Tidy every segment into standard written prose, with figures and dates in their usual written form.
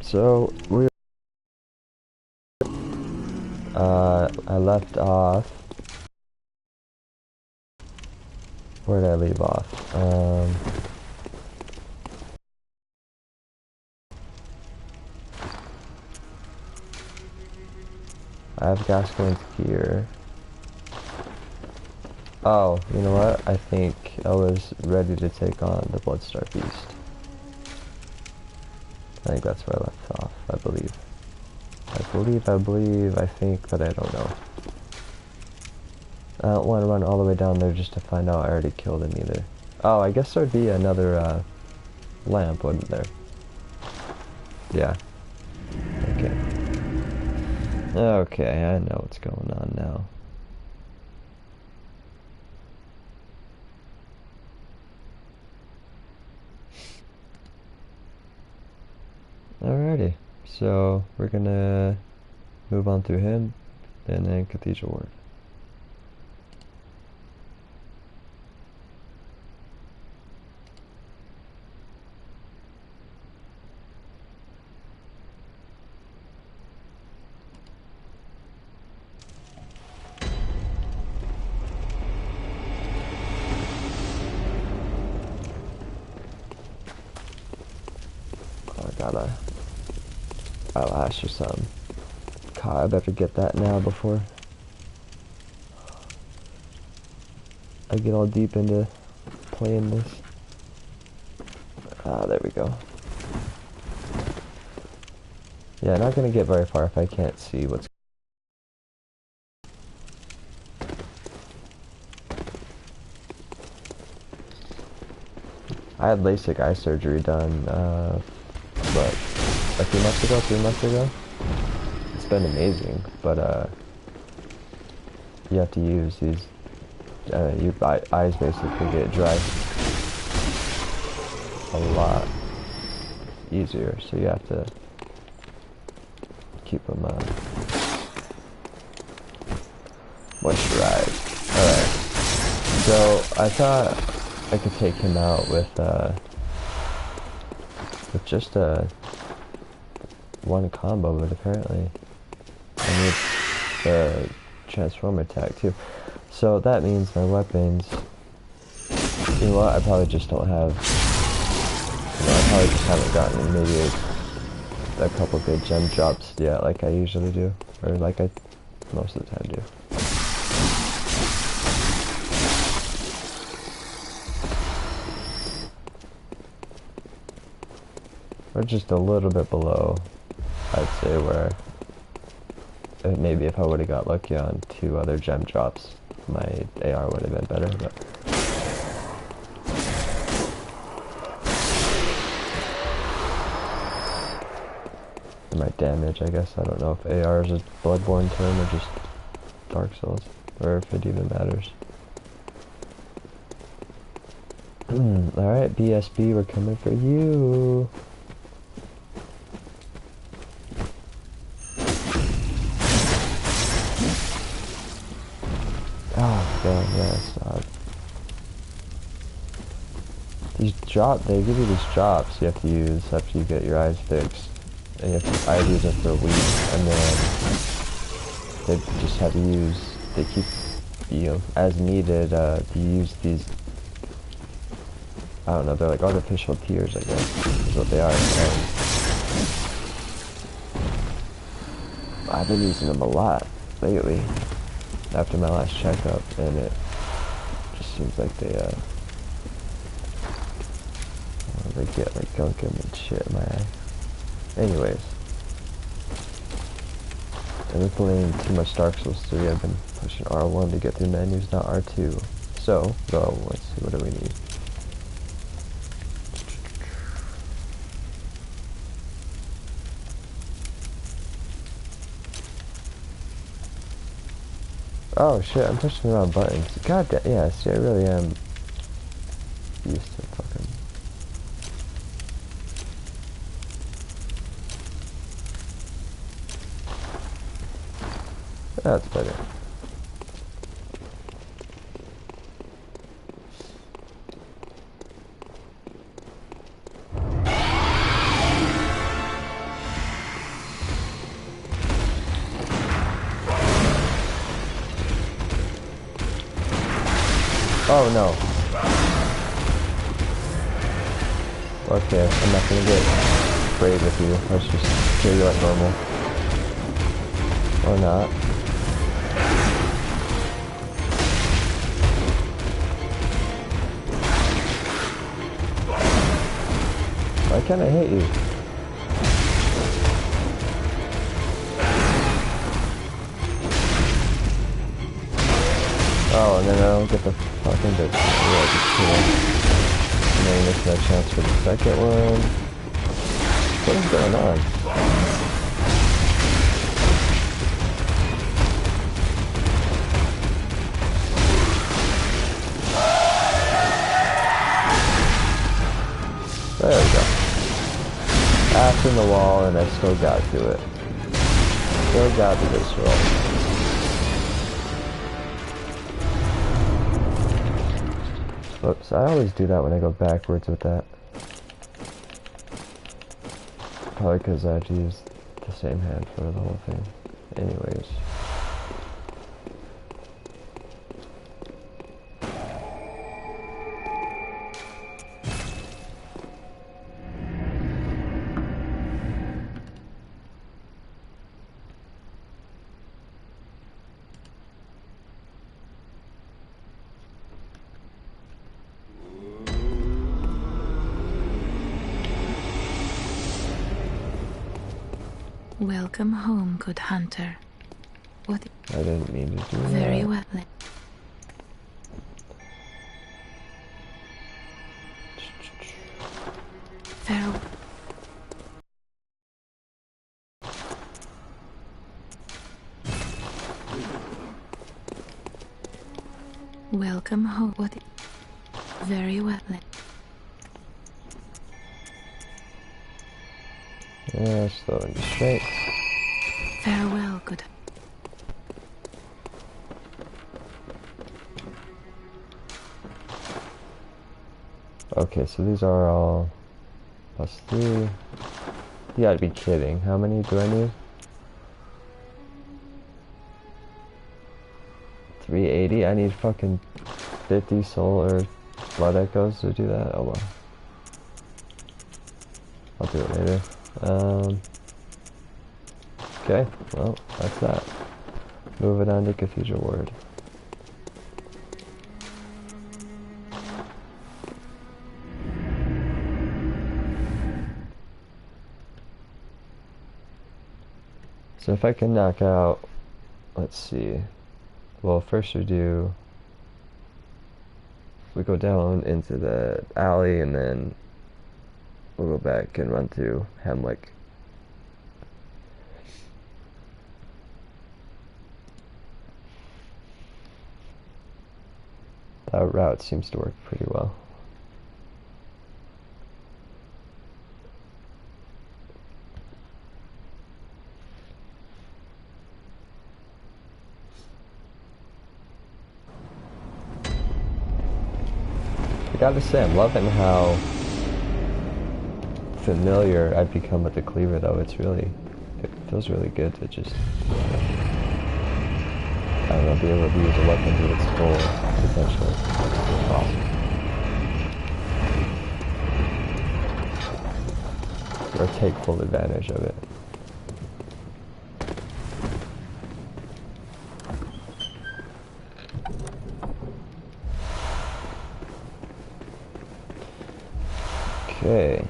So I left off. Where did I leave off? I have Gascoigne's gear. Oh, you know what? I think I was ready to take on the Bloodstar Beast. I think that's where I left off, I believe. I think, but I don't know. I don't want to run all the way down there just to find out I already killed him either. Oh, I guess there'd be another, lamp, wouldn't there? Yeah. Okay. Okay, I know what's going on now. Alrighty, so we're gonna move on through him, and then Cathedral Ward. Oh, I got a eyelash or something. God, I better get that now before I get all deep into playing this. Ah, there we go. Yeah, not gonna get very far if I can't see what's... I had LASIK eye surgery done, what, a few months ago, 3 months ago? It's been amazing, but, you have to use these, your eyes basically get dry a lot easier, so you have to keep them, moisturized. Alright, so I thought I could take him out with just one combo, but apparently I need the transform attack too. So that means my weapons, you know what, I probably just don't have, I probably just haven't gotten maybe a couple good gem drops yet, like I usually do, or like I most of the time do. Or just a little bit below, I'd say, where maybe if I would have got lucky on 2 other gem drops, my AR would have been better, but... my damage, I guess. I don't know if AR is a Bloodborne term or just Dark Souls, or if it even matters. Alright, BSB, we're coming for you! Oh, damn, yeah, stop. They give you these drops you have to use after you get your eyes fixed. And you have to, I use it for a week, and then they just have you use, they keep, you know, as needed, to use these, I don't know, they're like artificial tears, I guess, is what they are, and I've been using them a lot lately, after my last checkup, and it just seems like they get like gunkum and shit in my eye. Anyways, I've been playing too much Dark Souls 3. I've been pushing R1 to get through menus, not R2. So, go, let's see, what do we need? Oh shit, I'm pushing the wrong buttons. God damn, yeah, see, I really am used to fucking... That's better. Oh no. Okay, I'm not gonna get brave with you. Let's just kill you like normal. Or not. Why can't I hit you? Oh, and then I don't get the fucking bit. Yeah, just kill. And then you miss that chance for the second one. What is going on? There we go. Ass in the wall, and I still got to it. Still got to this roll. Oops, I always do that when I go backwards with that. Probably because I have to use the same hand for the whole thing. Anyways. Welcome home, good hunter. What? I didn't mean to do that. Very well. Farewell. Welcome home. What? Very well. Yeah, slow and straight. Farewell, good. Okay, so these are all +3. You gotta be kidding. How many do I need? 380? I need fucking 50 soul or blood echoes to do that? Oh well. I'll do it later. Okay, well, that's that. Moving on to Cathedral Ward. So if I can knock out, let's see. Well, first we go down into the alley and then we'll go back and run through Hemwick. That route seems to work pretty well. I gotta say, I'm loving how familiar I've become with the cleaver though. It feels really good to just, I don't know, be able to use a weapon to its full potential. It's awesome. Or take full advantage of it. Okay.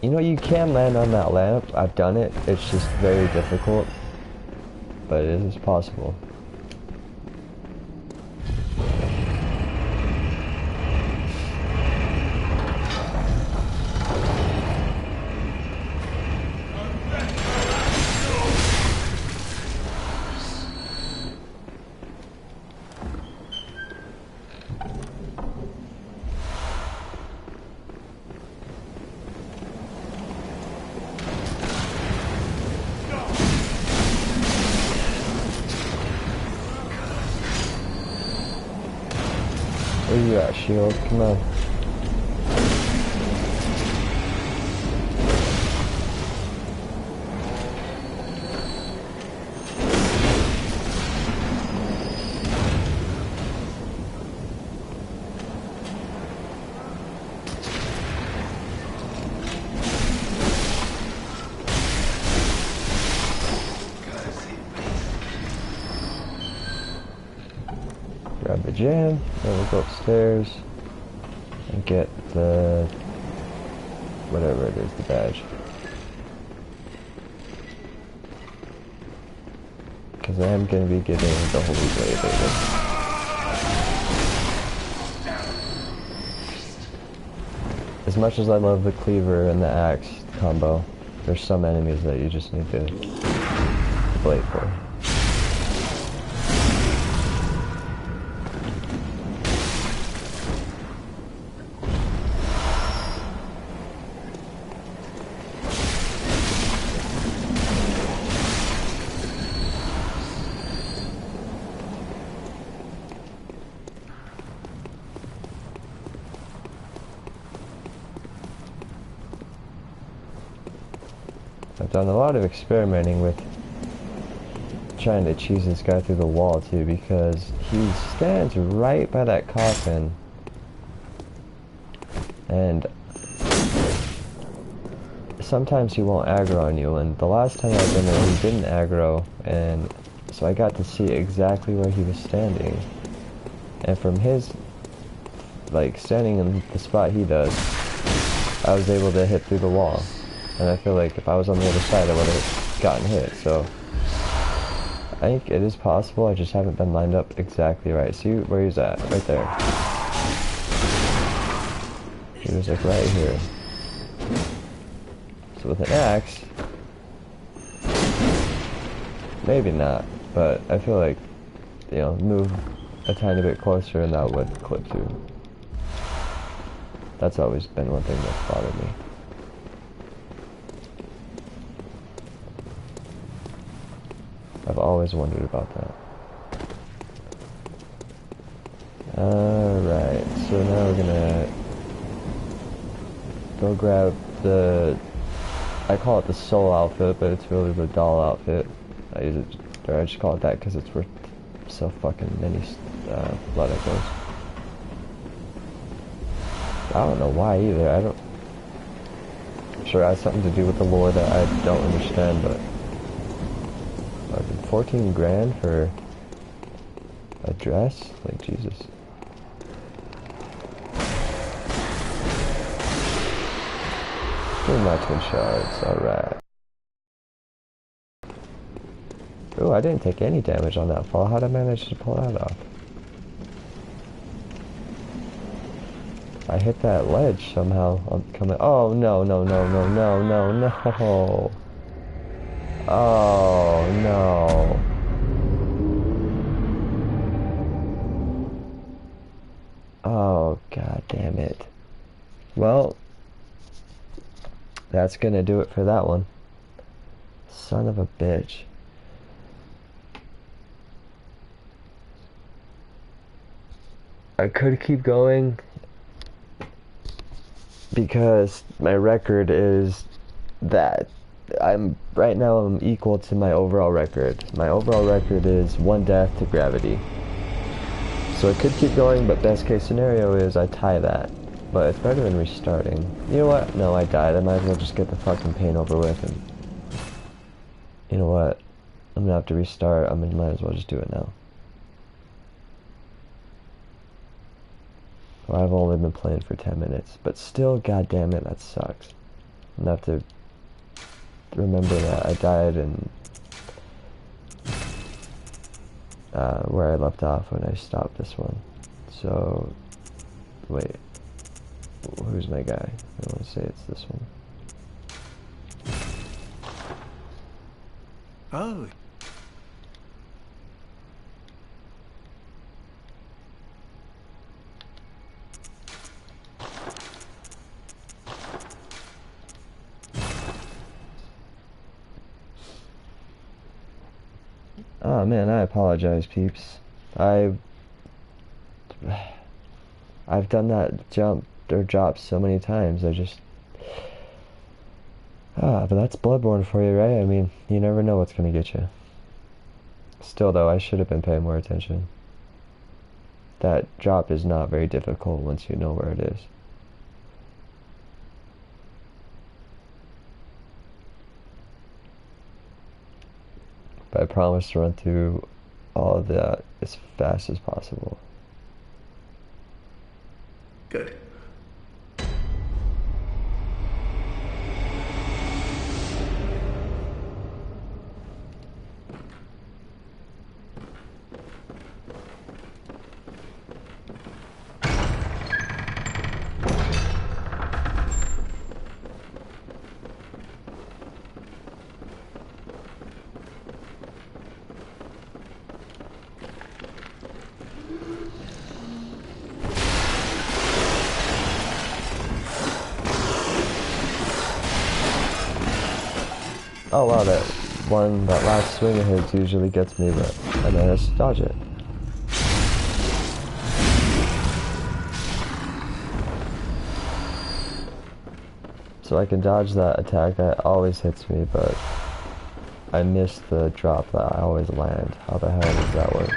You know, you can land on that lamp. I've done it. It's just very difficult. But it is possible. Where you at, Shield? Come on. gym, then we'll go upstairs and get the whatever it is, the badge. Because I am going to be getting the Holy Blade later. As much as I love the cleaver and the axe combo, there's some enemies that you just need to blade for. I've done a lot of experimenting with trying to cheese this guy through the wall too, because he stands right by that coffin and sometimes he won't aggro on you, and the last time I've been there he didn't aggro, and so I got to see exactly where he was standing, and from his like standing in the spot he does, I was able to hit through the wall. And I feel like if I was on the other side, I would have gotten hit. So I think it is possible. I just haven't been lined up exactly right. See where he's at? Right there. He was like right here. So with an axe, maybe not. But I feel like, you know, move a tiny bit closer and that would clip through. That's always been one thing that's bothered me. I've always wondered about that. Alright, so now we're gonna go grab the, I call it the soul outfit, but it's really the doll outfit. I just call it that because it's worth so fucking many blood echoes. I don't know why either. I'm sure it has something to do with the lore that I don't understand, but 14 grand for a dress? Like, Jesus. Too much in shards, alright. Ooh, I didn't take any damage on that fall. How'd I manage to pull that off? I hit that ledge somehow. I'm coming. Oh, no, no, no, no, no, no, no. Oh, no. Oh, god damn it. Well, that's gonna do it for that one. Son of a bitch. I could keep going because my record is that right now I'm equal to my overall record. My overall record is 1 death to gravity. So I could keep going, but best case scenario is I tie that. But it's better than restarting. You know what? No, I died. I might as well just get the fucking pain over with, and you know what? I'm gonna have to restart. I might as well just do it now. Well, I've only been playing for 10 minutes, but still, goddamn it, that sucks. I'm gonna have to remember that I died and where I left off when I stopped this one. So, wait, who's my guy? I want to say it's this one. Oh. Oh man, I apologize, peeps. I've done that jump or drop so many times. But that's Bloodborne for you, right? I mean, you never know what's gonna get you. Still though, I should have been paying more attention. That drop is not very difficult once you know where it is. But I promise to run through all of that as fast as possible. Good. Oh wow, that last swing of his usually gets me, but I managed to dodge it. So I can dodge that attack that always hits me, but I miss the drop that I always land. How the hell does that work?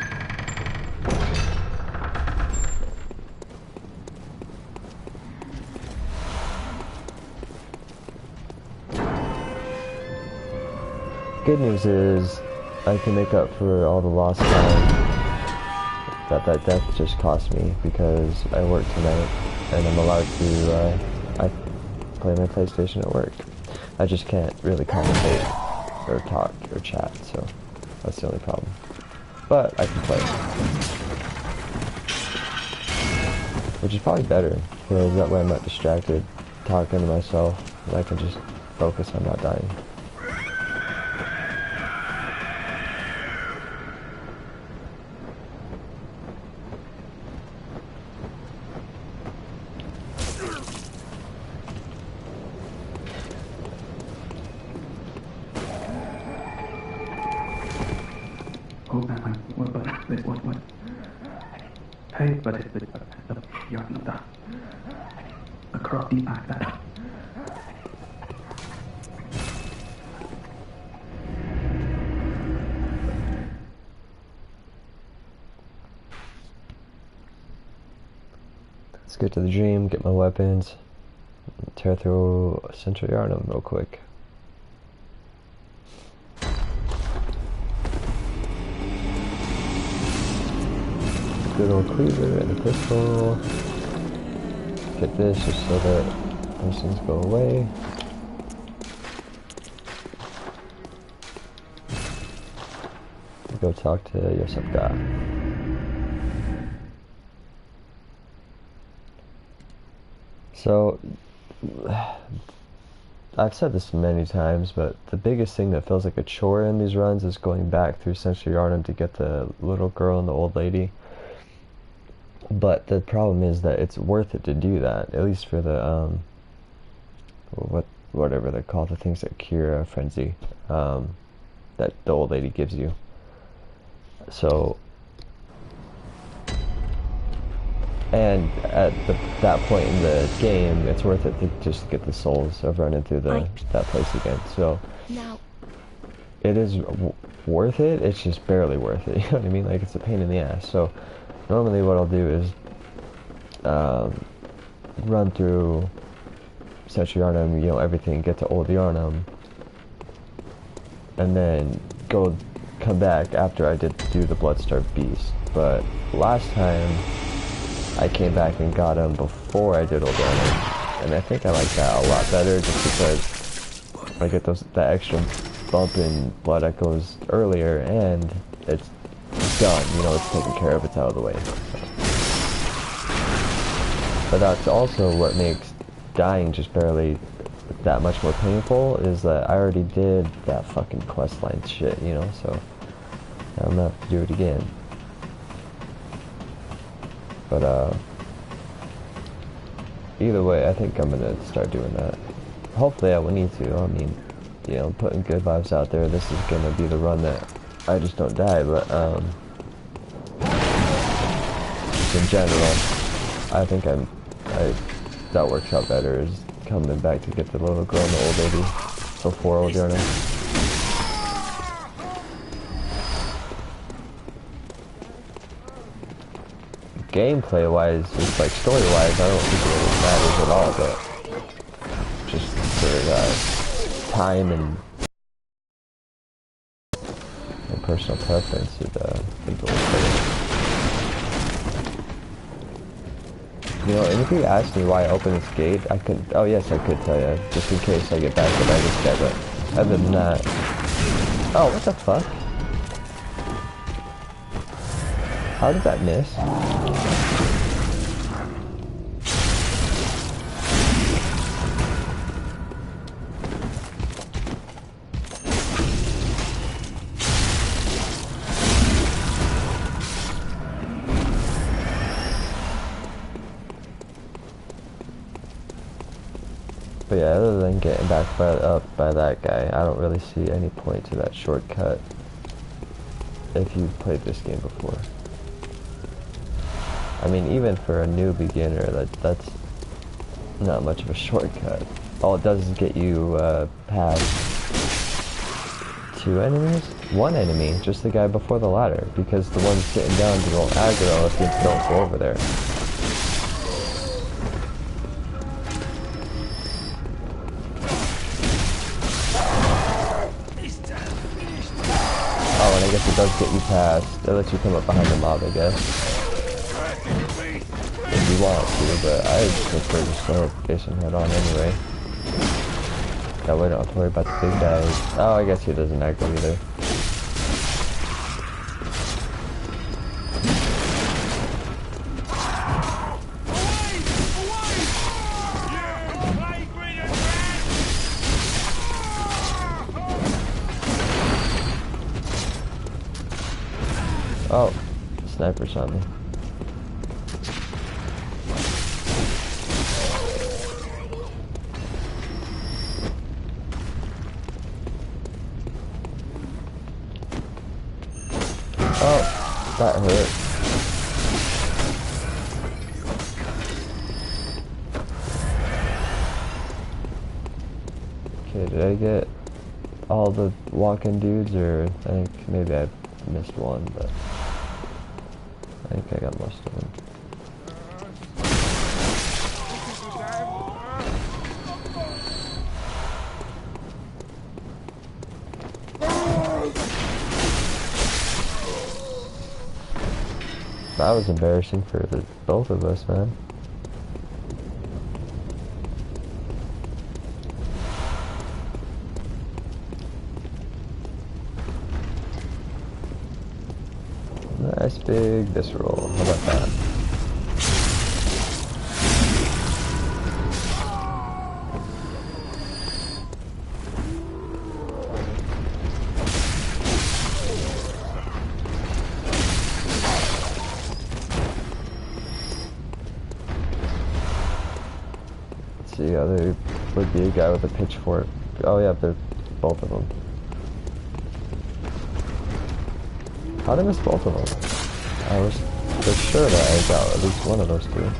Good news is I can make up for all the lost time that death just cost me because I work tonight and I'm allowed to I play my PlayStation at work. I just can't really commentate or talk or chat, so that's the only problem. But I can play, which is probably better because that way I'm not distracted talking to myself and I can just focus on not dying. Let's get to the dream, get my weapons, tear through Central Yharnam real quick. Good old cleaver and a pistol. Get this just so that those things go away. Go talk to Yosefka. So, I've said this many times, but the biggest thing that feels like a chore in these runs is going back through Central Yharnam to get the little girl and the old lady. But the problem is that it's worth it to do that, at least for the, whatever they're called, the things that cure a frenzy, that the old lady gives you. So, and at that point in the game, it's worth it to just get the souls of running through that place again. So, it is worth it, it's just barely worth it, you know what I mean? Like, it's a pain in the ass. So, normally what I'll do is run through Central Yharnam, you know, everything, get to Old Yharnam, and then come back after I did do the Bloodstarved Beast. But last time I came back and got him before I did Old Yharnam, and I think I like that a lot better just because I get that extra bump in blood echoes earlier, and it's done, you know, it's taken care of, it's out of the way. But that's also what makes dying just barely that much more painful, is that I already did that fucking questline shit, you know, so I'm gonna have to do it again. But either way, I think I'm gonna start doing that. Hopefully I will need to. I mean, you know, putting good vibes out there, this is gonna be the run that I just don't die, but in general, I think that works out better, is coming back to get the little girl and the old lady before Old Yharnam. Gameplay wise, just like story wise, I don't think it really matters at all, but just for time and personal preference, it think it was better. You know, and if you asked me why I opened this gate, I could. Oh yes, I could tell you, just in case I get back to this guy. But other than that, oh, what the fuck? How did that miss? But yeah, other than getting back up by that guy, I don't really see any point to that shortcut if you've played this game before. I mean, even for a new beginner, that's not much of a shortcut. All it does is get you past 2 enemies? 1 enemy, just the guy before the ladder, because the one's sitting down to go aggro if you don't go over there. Oh, and I guess it does get you past. It lets you come up behind the mob, I guess. If you want to, but I prefer to start facing head on anyway. That way I don't have to worry about the big guys. Oh, I guess he doesn't aggro either. Oh, sniper shot me. Oh, that hurt. Okay, did I get all the walking dudes, or I think maybe I missed one, but I think I got most of them. That was embarrassing for both of us, man. Nice big visceral. How about that? Let's see, there would be a guy with a pitchfork. Oh yeah, they're both of them. How did I miss both of them? I was for sure that I got at least one of those two.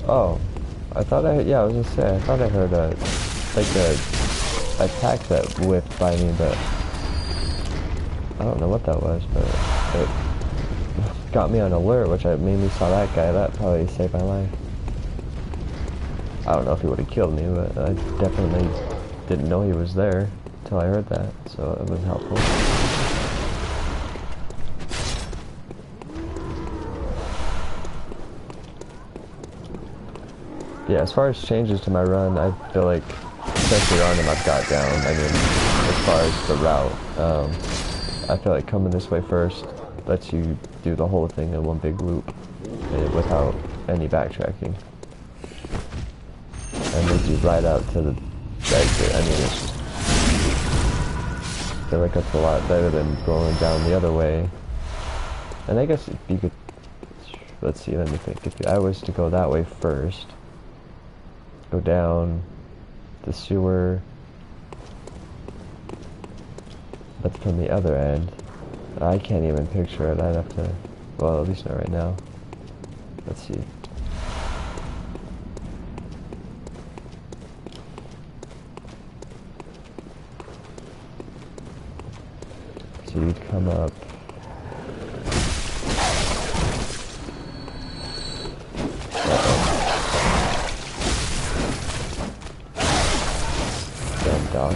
Oh, I thought yeah, I was gonna say, I thought I heard a attack that whipped by me, but I don't know what that was, but it got me on alert, which made me saw that guy. That probably saved my life. I don't know if he would have killed me, but I definitely didn't know he was there until I heard that, so it was helpful. Yeah, as far as changes to my run, I feel like especially on him I've got down. I mean, as far as the route, I feel like coming this way first lets you do the whole thing in one big loop without any backtracking. And leads you right out to the exit. I mean, it's just, I feel like that's a lot better than going down the other way. And I guess if you could, let's see, let me think. If I was to go that way first, go down the sewer, but from the other end, I can't even picture it. I'd have to, well, at least not right now. Let's see. So you'd come up. Damn dog.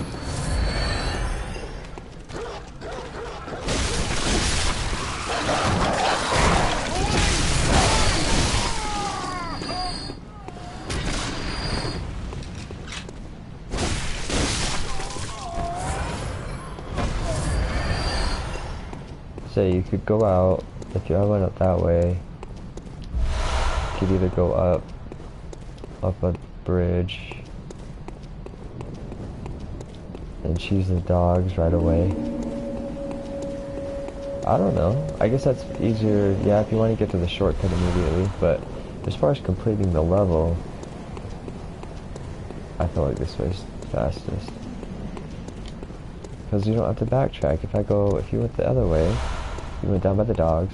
So you could go out, if you went up that way, you could either go up a bridge, and choose the dogs right away. I don't know, I guess that's easier, yeah, if you want to get to the shortcut immediately, but as far as completing the level, I feel like this way's fastest. Because you don't have to backtrack. If you went the other way, you went down by the dogs,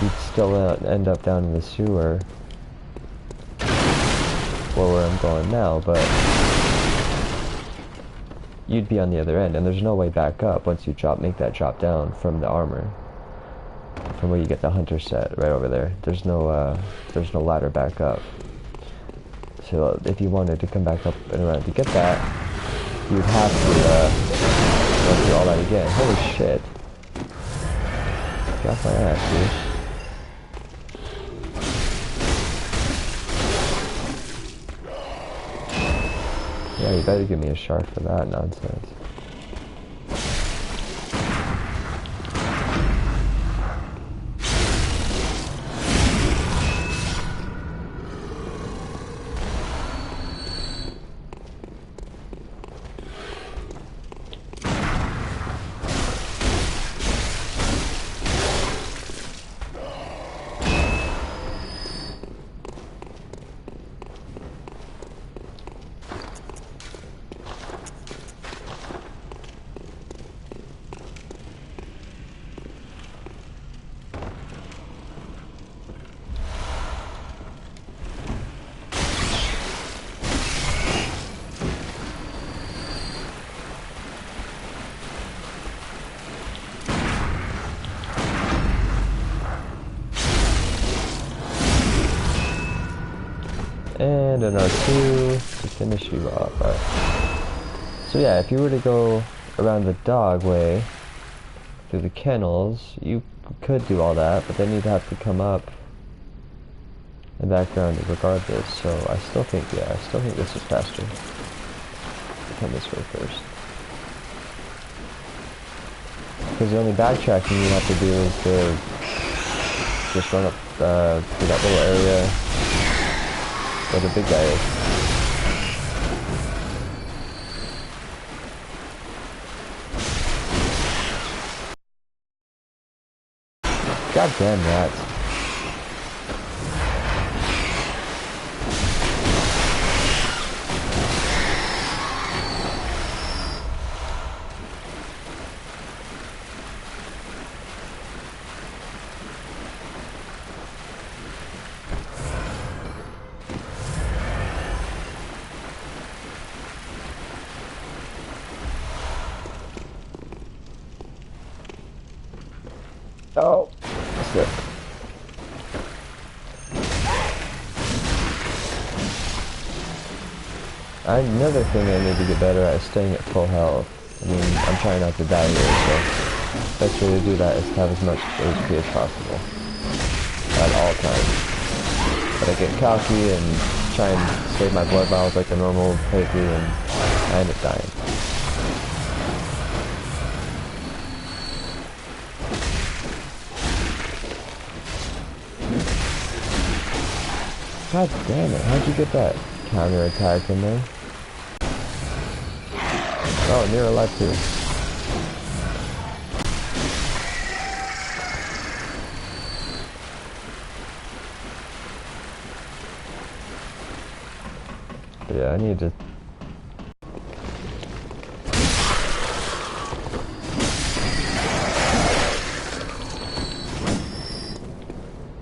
you'd still end up down in the sewer, or where I'm going now, but you'd be on the other end, and there's no way back up once you make that drop down from the armor, from where you get the hunter set right over there. There's no ladder back up. So if you wanted to come back up and around to get that, you'd have to go through all that again. Holy shit. Get off my ass, dude. Yeah, you better give me a shark for that nonsense. And an R2 to finish you off. Alright. So yeah, if you were to go around the dog way, through the kennels, you could do all that, but then you'd have to come up and back around it regardless. So I still think this is faster. Come this way first. Because the only backtracking you have to do is to just run up to that little area where the big guy is. God damn rats. Oh, that's good. Another thing I need to get better at is staying at full health. I mean, I'm trying not to die here, so best way to do that is to have as much HP as possible at all times. But I get cocky and try and save my blood vials like a normal playthrough, and I end up dying. God damn it, how'd you get that counter attack in there? Oh, near alive too. But yeah, I need to...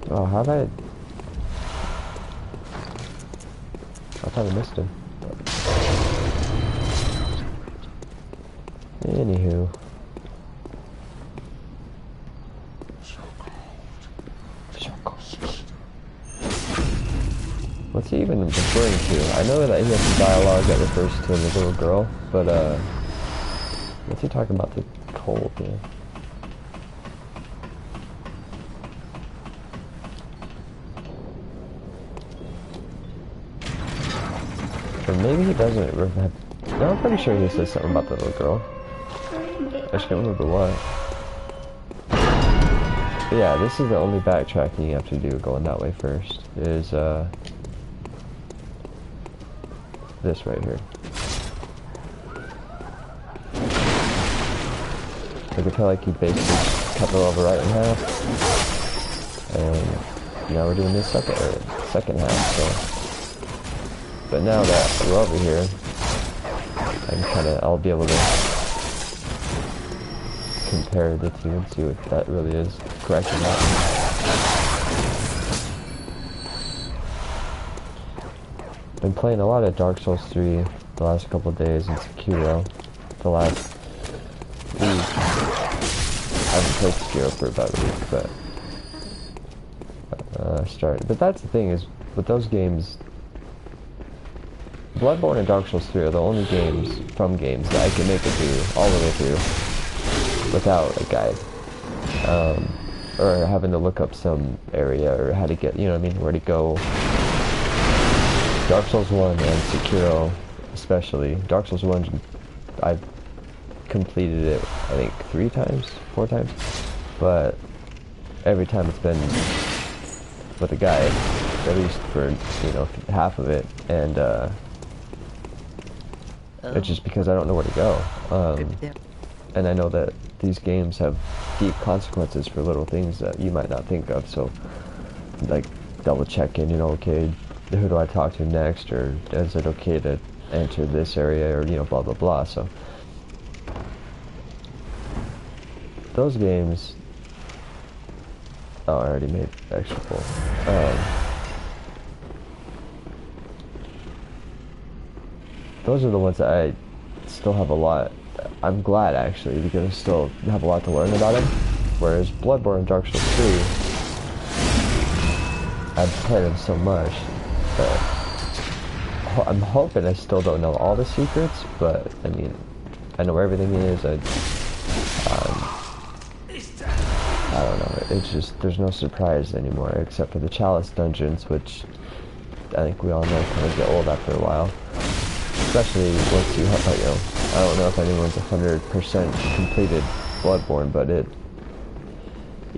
Oh, how'd I thought I missed him. Anywho. What's he even referring to? I know that he has some dialogue that refers to the little girl, but what's he talking about? The cold, yeah. Or maybe he doesn't have... No, I'm pretty sure he says something about the little girl. I just can't remember what. But yeah, this is the only backtracking you have to do going that way first. Is, this right here. I can tell like you basically cut the level right in half. And now we're doing this second half, so. But now that we're over here, I'll be able to compare the two and see what that really is correct or not. Been playing a lot of Dark Souls 3 the last couple of days and Sekiro the last week. I haven't played Sekiro for about a week, but started. But that's the thing is, with those games, Bloodborne and Dark Souls 3 are the only games that I can make it through all the way through without a guide, or having to look up some area or how to get, you know what I mean, where to go. Dark Souls 1 and Sekiro, especially. Dark Souls 1, I've completed it, I think, 4 times, but every time it's been with a guide, at least for, you know, half of it, and it's just because I don't know where to go. And I know that these games have deep consequences for little things that you might not think of, so, like, double checking, you know, okay, who do I talk to next, or is it okay to enter this area, or, you know, blah blah blah. So those games, oh, I already made extra full. Those are the ones that I still have a lot. I'm glad actually, because I still have a lot to learn about them. Whereas Bloodborne and Dark Souls 3, I've played them so much that I'm hoping I still don't know all the secrets, but I mean, I know where everything is. I don't know, it's just, there's no surprise anymore, except for the Chalice dungeons, which I think we all know kind of get old after a while. Especially once you have, you know, I don't know if anyone's 100% completed Bloodborne, but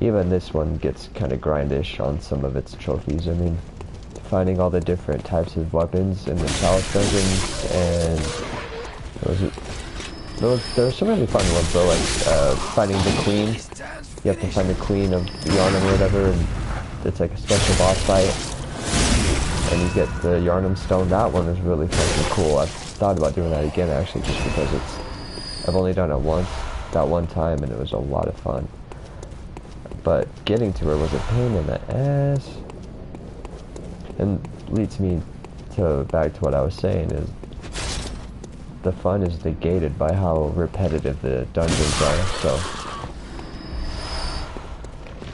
even this one gets kind of grindish on some of its trophies. I mean, finding all the different types of weapons in the Chalice dungeons, and there's some really fun ones though, like finding the queen. You have to find the queen of Yharnam or whatever, and it's like a special boss fight, and you get the Yharnam stone. That one is really fucking cool. I've thought about doing that again actually, just because I've only done it once, that one time, and it was a lot of fun. But getting to her was a pain in the ass. And leads me back to what I was saying, is the fun is negated by how repetitive the dungeons are. So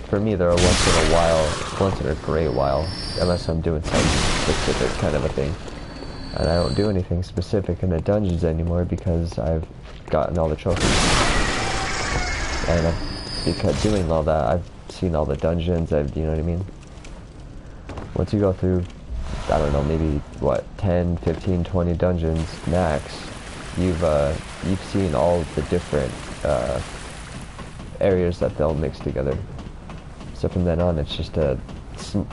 for me, they're once in a great while, unless I'm doing something specific kind of a thing. And I don't do anything specific in the dungeons anymore because I've gotten all the trophies. And because doing all that, I've seen all the dungeons, you know what I mean? Once you go through, I don't know, maybe, what, 10, 15, 20 dungeons max, you've seen all the different areas that they'll mix together. So from then on, it's just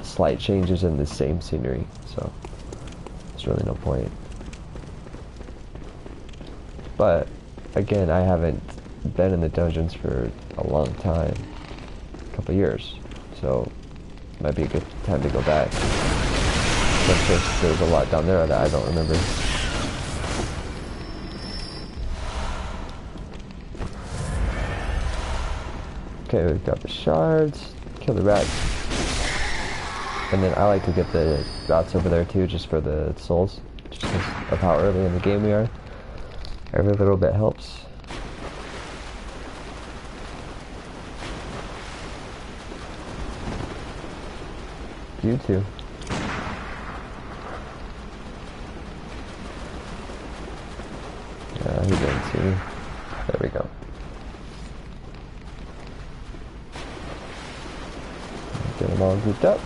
slight changes in the same scenery, so there's really no point. But, again, I haven't been in the dungeons for a long time, a couple years, so might be a good time to go back. But there's a lot down there that I don't remember. Okay, we've got the shards. Kill the rats. And then I like to get the rats over there too, just for the souls. Just because of how early in the game we are. Every little bit helps. You too. He didn't see me. There we go. Get them all grouped up.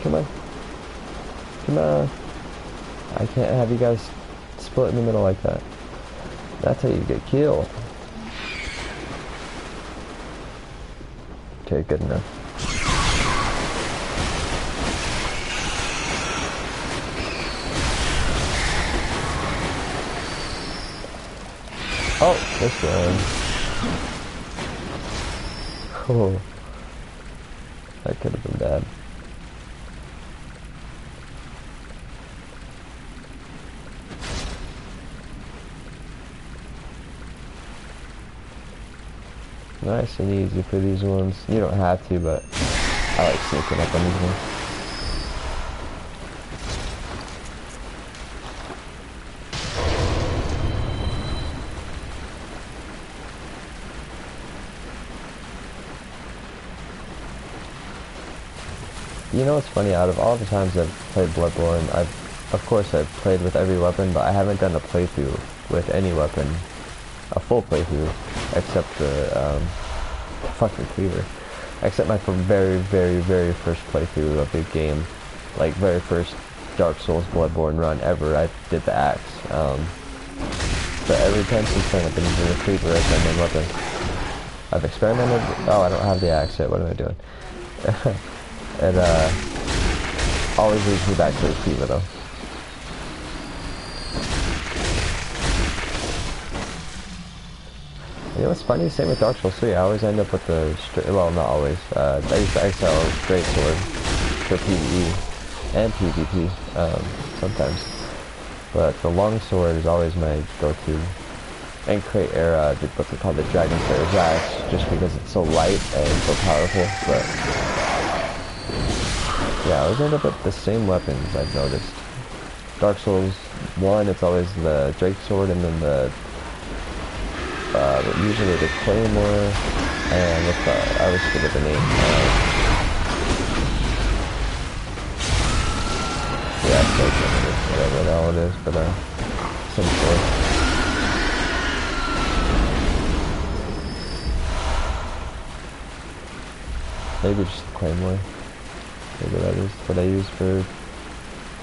Come on. Come on. I can't have you guys split in the middle like that. That's how you get killed. Okay, good enough. Oh, this one. Oh. That could have been bad. Nice and easy for these ones. You don't have to, but I like sneaking up on these ones. You know what's funny? Out of all the times I've played Bloodborne, of course I've played with every weapon, but I haven't done a playthrough with any weapon, a full playthrough, except the fucking cleaver, except my very first playthrough of the game, like very first Dark Souls Bloodborne run ever. I did the axe, but every time since then I've been using the cleaver as my main weapon. I've experimented. Oh, I don't have the axe yet. What am I doing? It always leads me back to the cleaver though. You know what's funny? Same with Dark Souls 3. I always end up with the well, not always. I use the XL Great Sword for PvE and PvP sometimes, but the long sword is always my go-to. And Crate Era, what they call the Dragon Slayer's Axe, just because it's so light and so powerful. But yeah, I always end up with the same weapons. I've noticed. Dark Souls 1, it's always the Drake Sword, and then the usually the Claymore, and with the, I always forget the name. Yeah, Claymore, whatever the hell it is, but some sword. Maybe just the Claymore. Maybe that is what I use for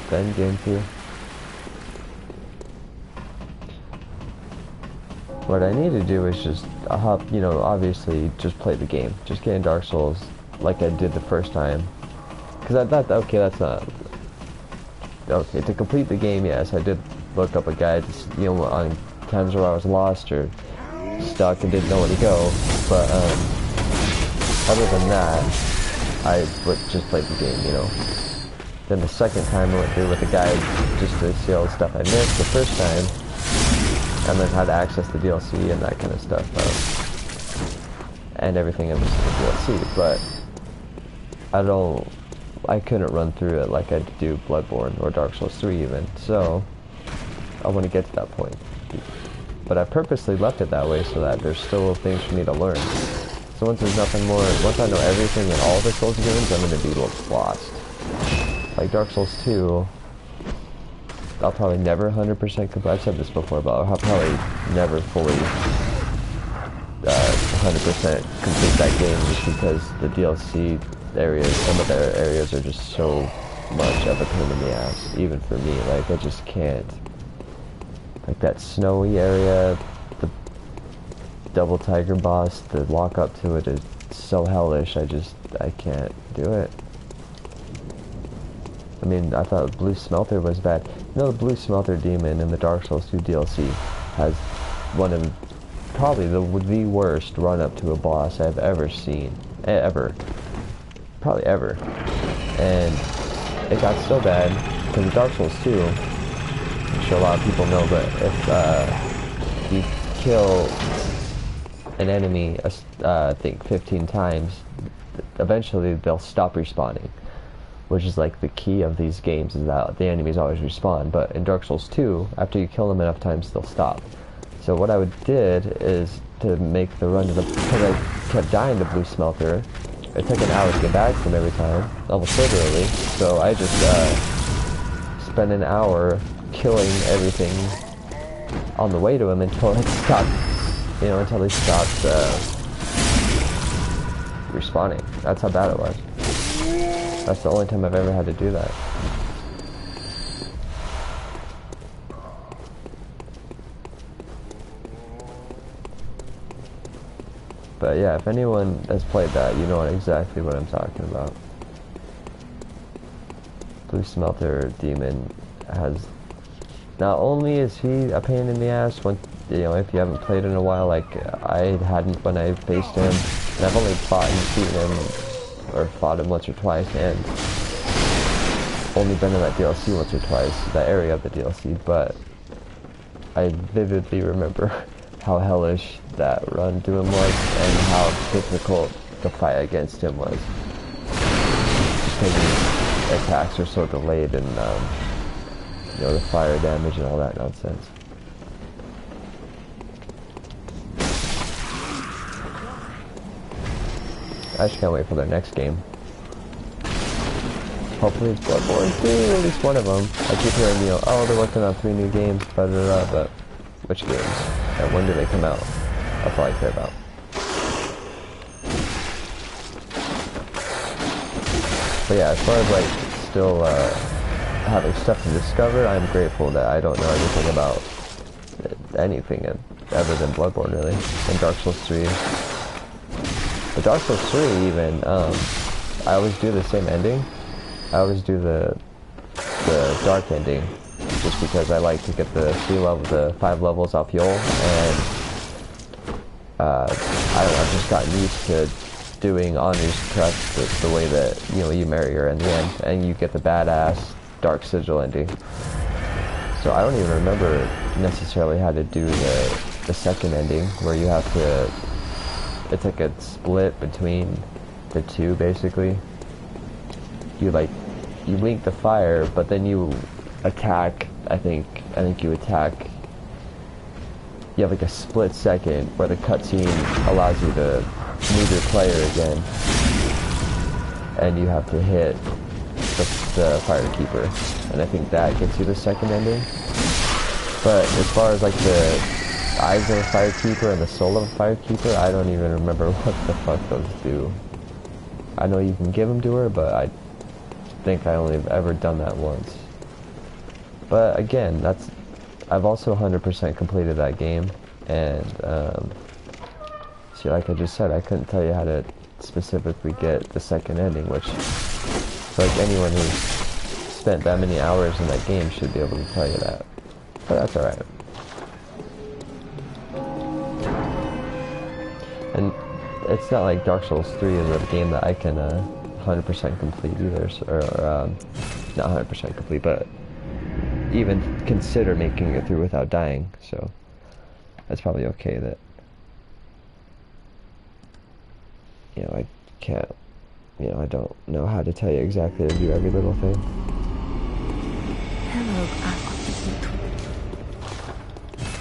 the end game too. What I need to do is just you know, obviously just play the game. Just get in Dark Souls like I did the first time. Because I thought, okay, that's not... Okay, to complete the game, yes, I did look up a guide, you know, on times where I was lost or stuck and didn't know where to go. But, other than that, I would just play the game, you know. Then the second time I went through with the guide just to see all the stuff I missed the first time. And learn how to access the DLC and that kind of stuff, and everything in the DLC. But I couldn't run through it like I do Bloodborne or Dark Souls 3 even. So I want to get to that point. But I purposely left it that way so that there's still things for me to learn. So once there's nothing more, once I know everything in all the Souls games, I'm going to be lost. Like Dark Souls 2. I'll probably never 100% complete. I've said this before, but I'll probably never fully 100% complete that game just because the DLC areas, some of their areas are just so much of a pain in the ass, even for me. Like, I just can't. Like that snowy area, the Double Tiger boss, the walk up to it is so hellish. I can't do it. I mean, I thought Blue Smelter was bad. You know, the Blue Smelter demon in the Dark Souls 2 DLC has one of probably the worst run-up to a boss I've ever seen. Ever. Probably ever. And it got so bad, because in Dark Souls 2, I'm sure a lot of people know, but if you kill an enemy, I think 15 times, eventually they'll stop respawning. Which is like the key of these games, is that the enemies always respawn. But in Dark Souls 2, after you kill them enough times, they'll stop. So what I did is to make the run to the... Because I kept dying to Blue Smelter, it took an hour to get back to him every time, almost literally. So I just spent an hour killing everything on the way to him until it stopped, you know, until they stopped respawning. That's how bad it was. That's the only time I've ever had to do that. But yeah, if anyone has played that, you know exactly what I'm talking about. Blue Smelter Demon has... Not only is he a pain in the ass when, you know, if you haven't played in a while, like I hadn't when I faced him, and I've only fought and beaten him, or fought him once or twice, and only been in that DLC once or twice, that area of the DLC, but I vividly remember how hellish that run to him was, and how difficult the fight against him was. Just because his attacks are so delayed, and you know, the fire damage and all that nonsense. I just can't wait for their next game. Hopefully it's Bloodborne 2, at least one of them. I keep hearing, you know, oh, they're working on 3 new games, blah, blah, blah, but which games? And when do they come out? That's all I care about. But yeah, as far as like still having stuff to discover, I'm grateful that I don't know anything about anything other than Bloodborne, really, and Dark Souls 3. But Dark Souls 3 even, I always do the same ending. I always do the dark ending, just because I like to get the 5 levels off Yol, and I don't know, I've just gotten used to doing Anu's Crest the way that, you know, you marry her in the end, and you get the badass Dark Sigil ending. So I don't even remember necessarily how to do the second ending, where you have to, it's like a split between the two, basically. You link the fire, but then you attack, I think you attack, you have like a split second where the cutscene allows you to move your player again, and you have to hit the Firekeeper, and I think that gets you the second ending. But as far as like the eyes of a Firekeeper and the soul of a Firekeeper, I don't even remember what the fuck those do. I know you can give them to her, but I think I only have ever done that once. But again, I've also 100% completed that game, and see, like I just said, I couldn't tell you how to specifically get the second ending, which, like, anyone who's spent that many hours in that game should be able to tell you that. But that's alright. And it's not like Dark Souls 3 is a game that I can 100% complete either, or not 100% complete, but even consider making it through without dying, so that's probably okay that, you know, I can't, you know, I don't know how to tell you exactly to do every little thing. Hello,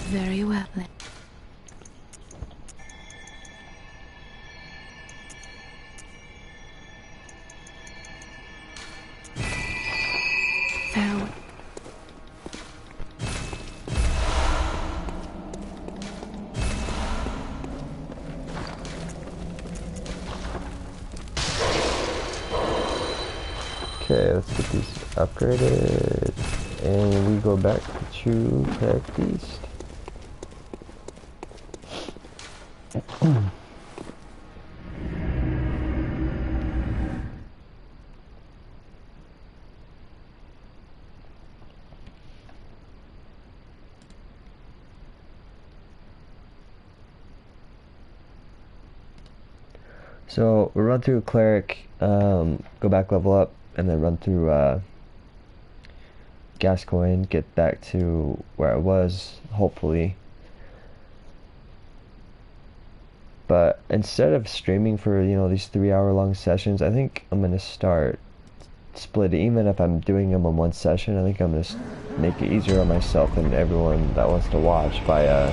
very well then. Farewell. Okay, let's get these upgraded, and we go back to Cleric East. So we'll run through Cleric, go back level up, and then run through Gascoigne, get back to where I was, hopefully. But instead of streaming for, you know, these 3-hour-long sessions, I think I'm gonna start splitting. Even if I'm doing them in one session, I think I'm gonna make it easier on myself and everyone that wants to watch by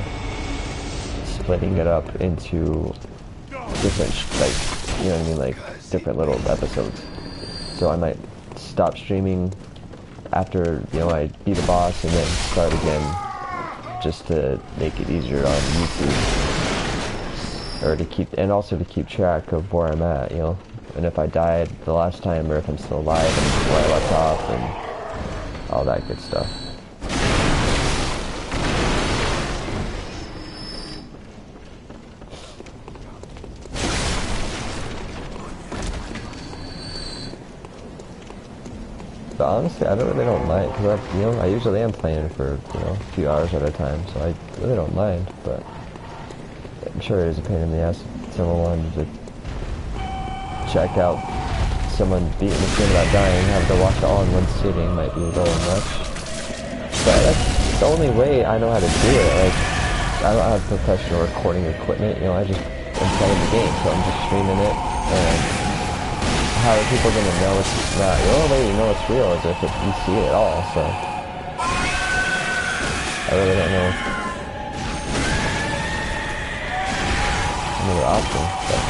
splitting it up into different, like, you know what I mean, like different little episodes. So I might stop streaming after, you know, I beat a boss and then start again just to make it easier on YouTube. Or to keep, and also to keep track of where I'm at, you know. And if I died the last time or if I'm still alive and where I left off and all that good stuff. But honestly, I really don't mind, because you know, I usually am playing for, you know, a few hours at a time, so I really don't mind, but I'm sure it is a pain in the ass if someone wanted to check out someone beating this game without dying, having to watch it all in one sitting might be a little much. But that's the only way I know how to do it. Like, I don't have professional recording equipment, you know, I just am playing the game, so I'm just streaming it, and how are people gonna know it's not? The only way you know it's real is if you see it at all, so I really don't know another option, but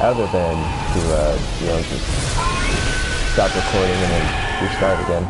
other than to you know, just stop recording and then restart again.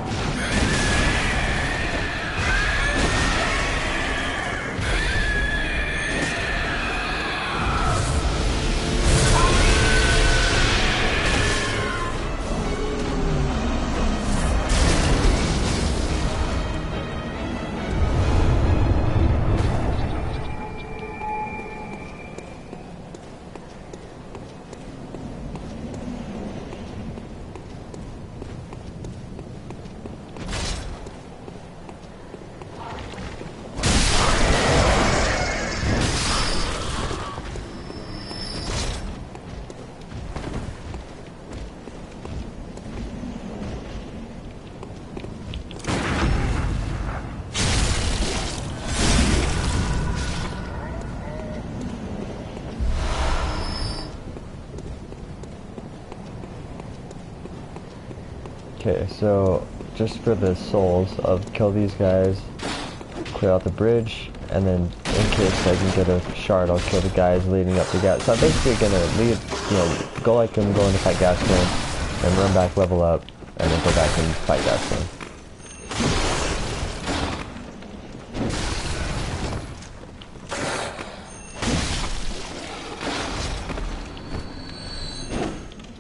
Okay, so just for the souls, I'll kill these guys, clear out the bridge, and then in case I can get a shard, I'll kill the guys leading up to gas. So I'm basically gonna leave, you know, go like I'm going to fight Gascoigne, then run back, level up, and then go back and fight Gascoigne.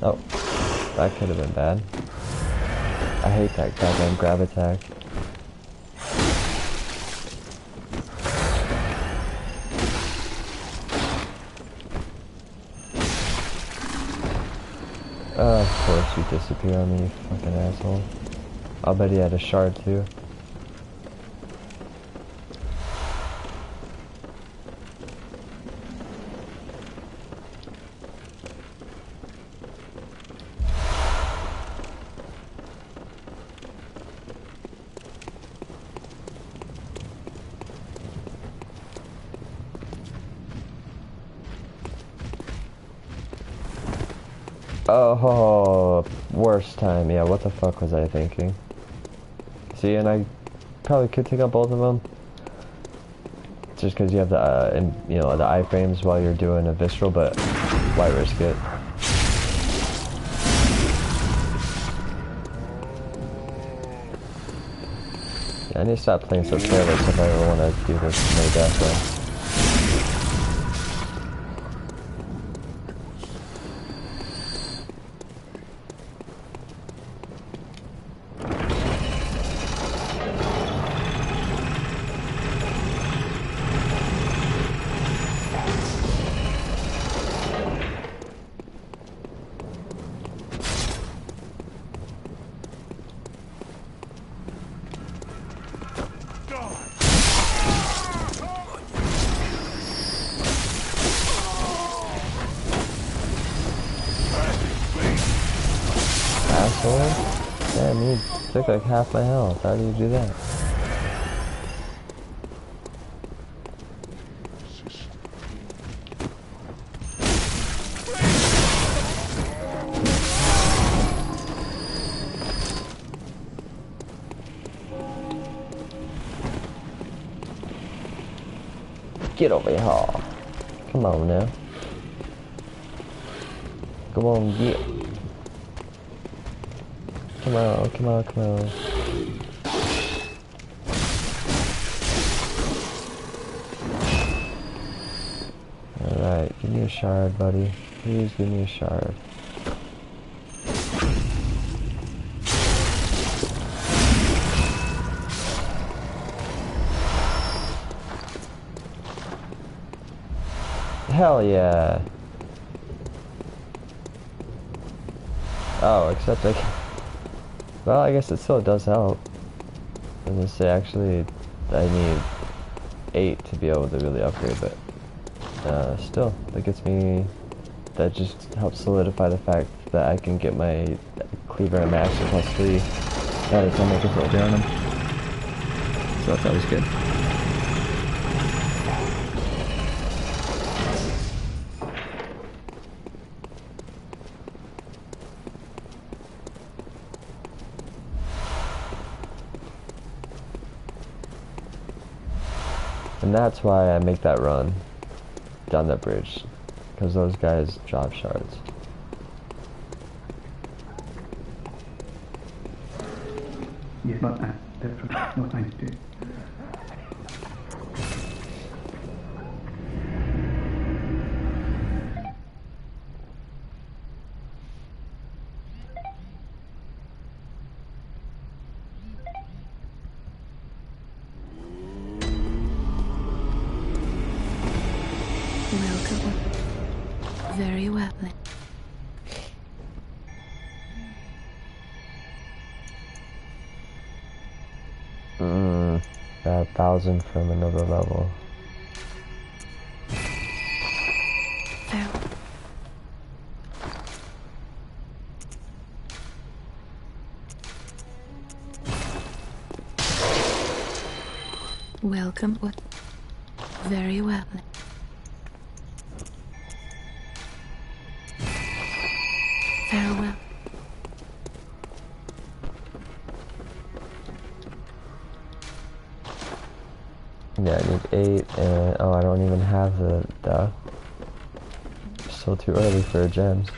Oh, that could have been bad. I hate that goddamn grab attack. Of course you disappear on me, you fucking asshole. I'll bet he had a shard too. Oh, worst time. Yeah, what the fuck was I thinking? See, and I probably could take out both of them. Just because you have the, you know, the iframes while you're doing a visceral, but why risk it? Yeah, I need to stop playing so careless if I ever want to do this no death run. Damn, you took like half my health. How do you do that? Get over here. Come on now. Come on, get. Come on, come on, come on. Alright, give me a shard, buddy. Please give me a shard. Hell yeah. Oh, except I can... Well, I guess it still does help. I was gonna say, actually, I need 8 to be able to really upgrade, but... still, that gets me... That just helps solidify the fact that I can get my cleaver and max at +3 by the time I can put down him. So that's always good. And that's why I make that run down that bridge, because those guys drop shards. Yes, not that. That's right. Not nice, dude. Welcome. Very well then. Got 1,000 from another level. Farewell. Welcome. Very well then. Farewell. Yeah, I need 8, and oh, I don't even have the still too early for gems.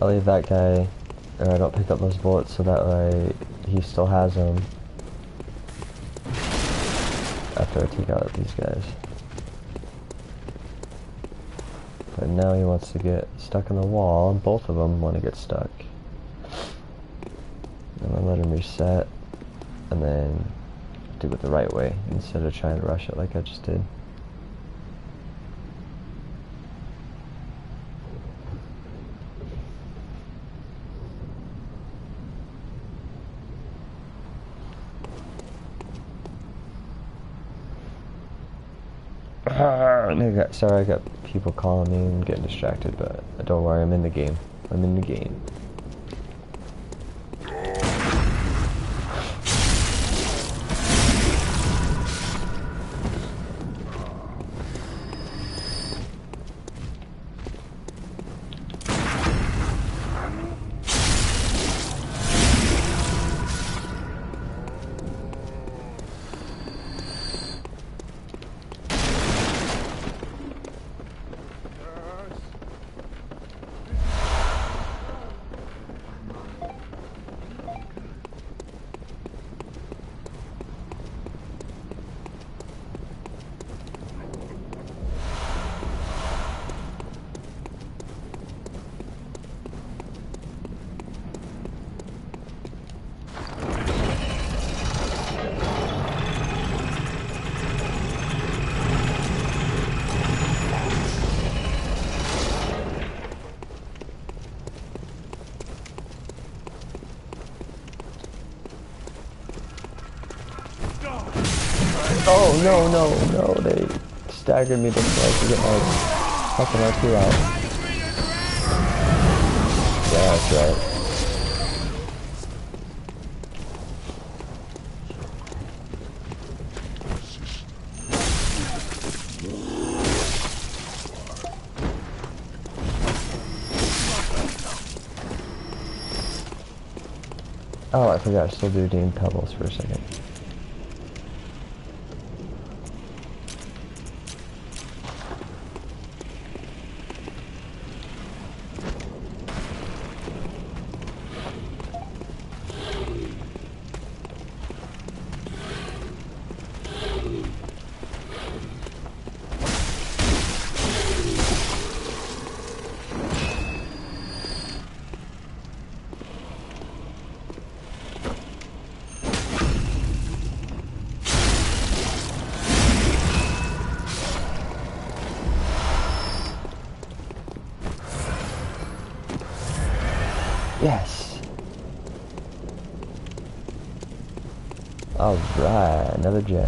I'll leave that guy, or I don't pick up those bullets so that way he still has them after I take out these guys. But now he wants to get stuck in the wall, and both of them want to get stuck. I'm gonna let him reset, and then do it the right way, instead of trying to rush it like I just did. Sorry, I got people calling me and getting distracted, but don't worry, I'm in the game. I'm in the game. no, they staggered me before I could get my fucking RP out. Yeah, that's right. Oh, I forgot, I still do Dean Pebbles for a second. Yes! Alright, another gem.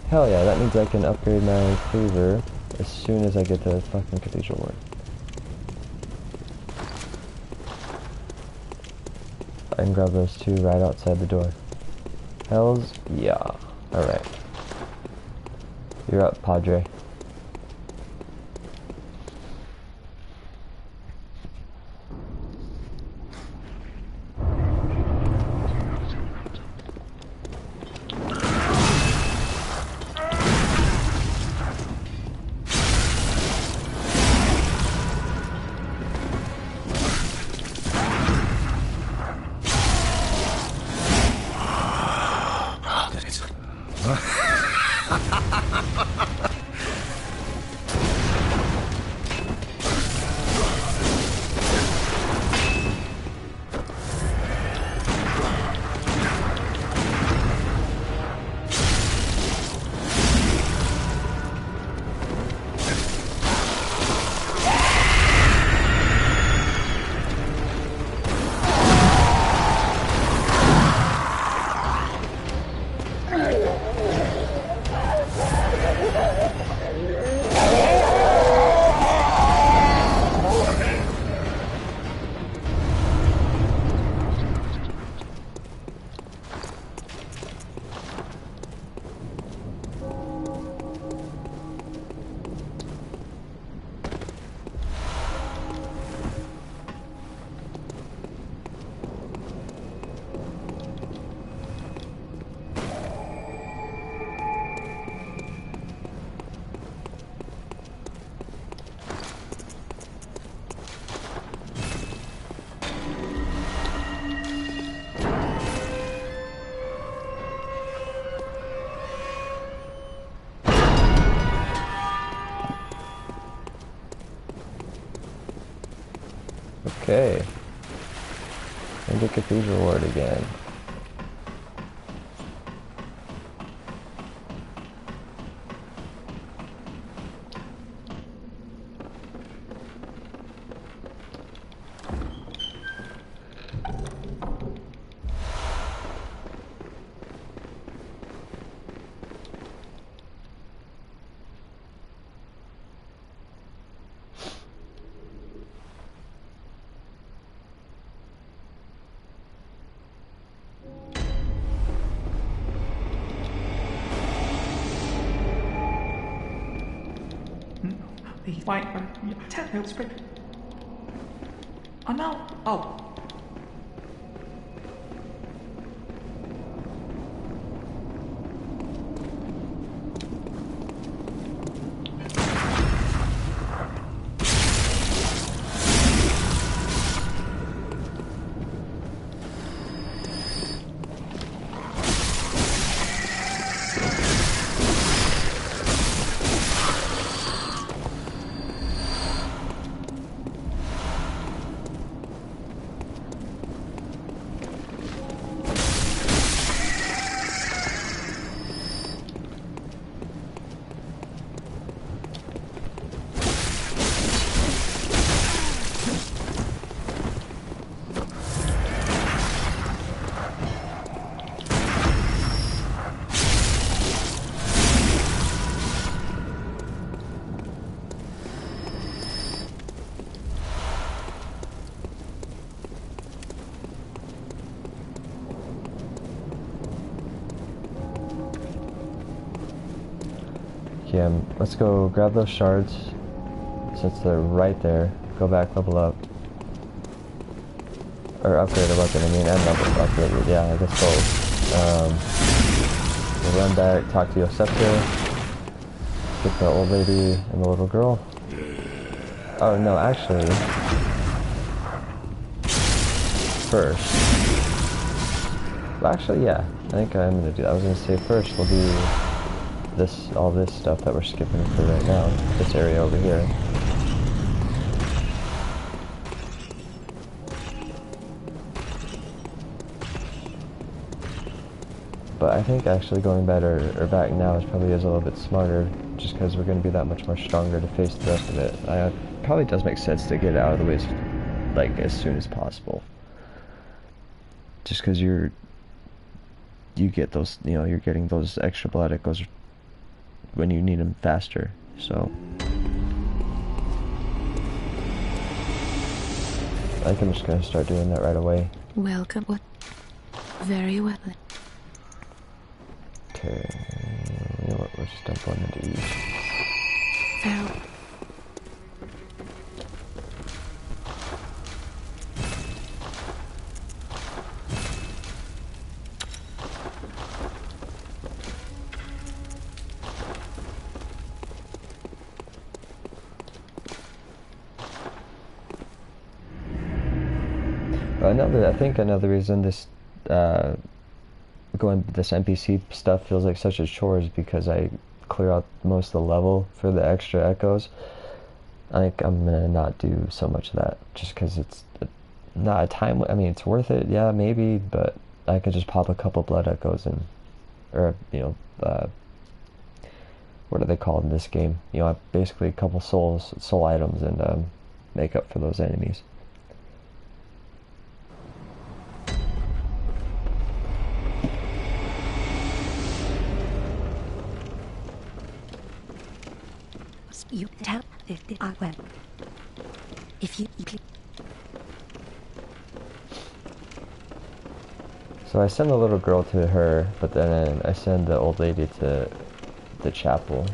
Hell yeah, that means I can upgrade my cleaver as soon as I get the fucking cathedral ward. I can grab those two right outside the door. Hells yeah. Alright. You're up, Padre. Okay. And the cathedral ward again. Wait, tell speak. I know. Oh. Requiem. Let's go grab those shards. Since they're right there. Go back, level up. Or upgrade a weapon, I mean, and level upgrade it. Yeah, I guess both. We'll run back, talk to Yosefka. Get the old lady and the little girl. Oh, no, actually. First. Well, actually, yeah. I think I'm gonna do that. I was gonna say first we'll do all this stuff that we're skipping for right now. This area over here. But I think actually going back or back now is probably a little bit smarter, just because we're going to be that much more stronger to face the rest of it. Probably does make sense to get out of the way, like, as soon as possible. Just because you get those, you know, you're getting those extra blood echoes when you need them faster, so. I think I'm just going to start doing that right away. Welcome. What? Very well. Okay, you know what, we'll just dump one into each. Farewell. I think another reason this, this NPC stuff feels like such a chore is because I clear out most of the level for the extra echoes. I think I'm gonna not do so much of that just because it's not a time. I mean, it's worth it, yeah, maybe, but I could just pop a couple blood echoes and, or you know, what are they called in this game? You know, basically a couple soul items and make up for those enemies. You tell if I will. If you So I send the little girl to her, but then I send the old lady to the chapel.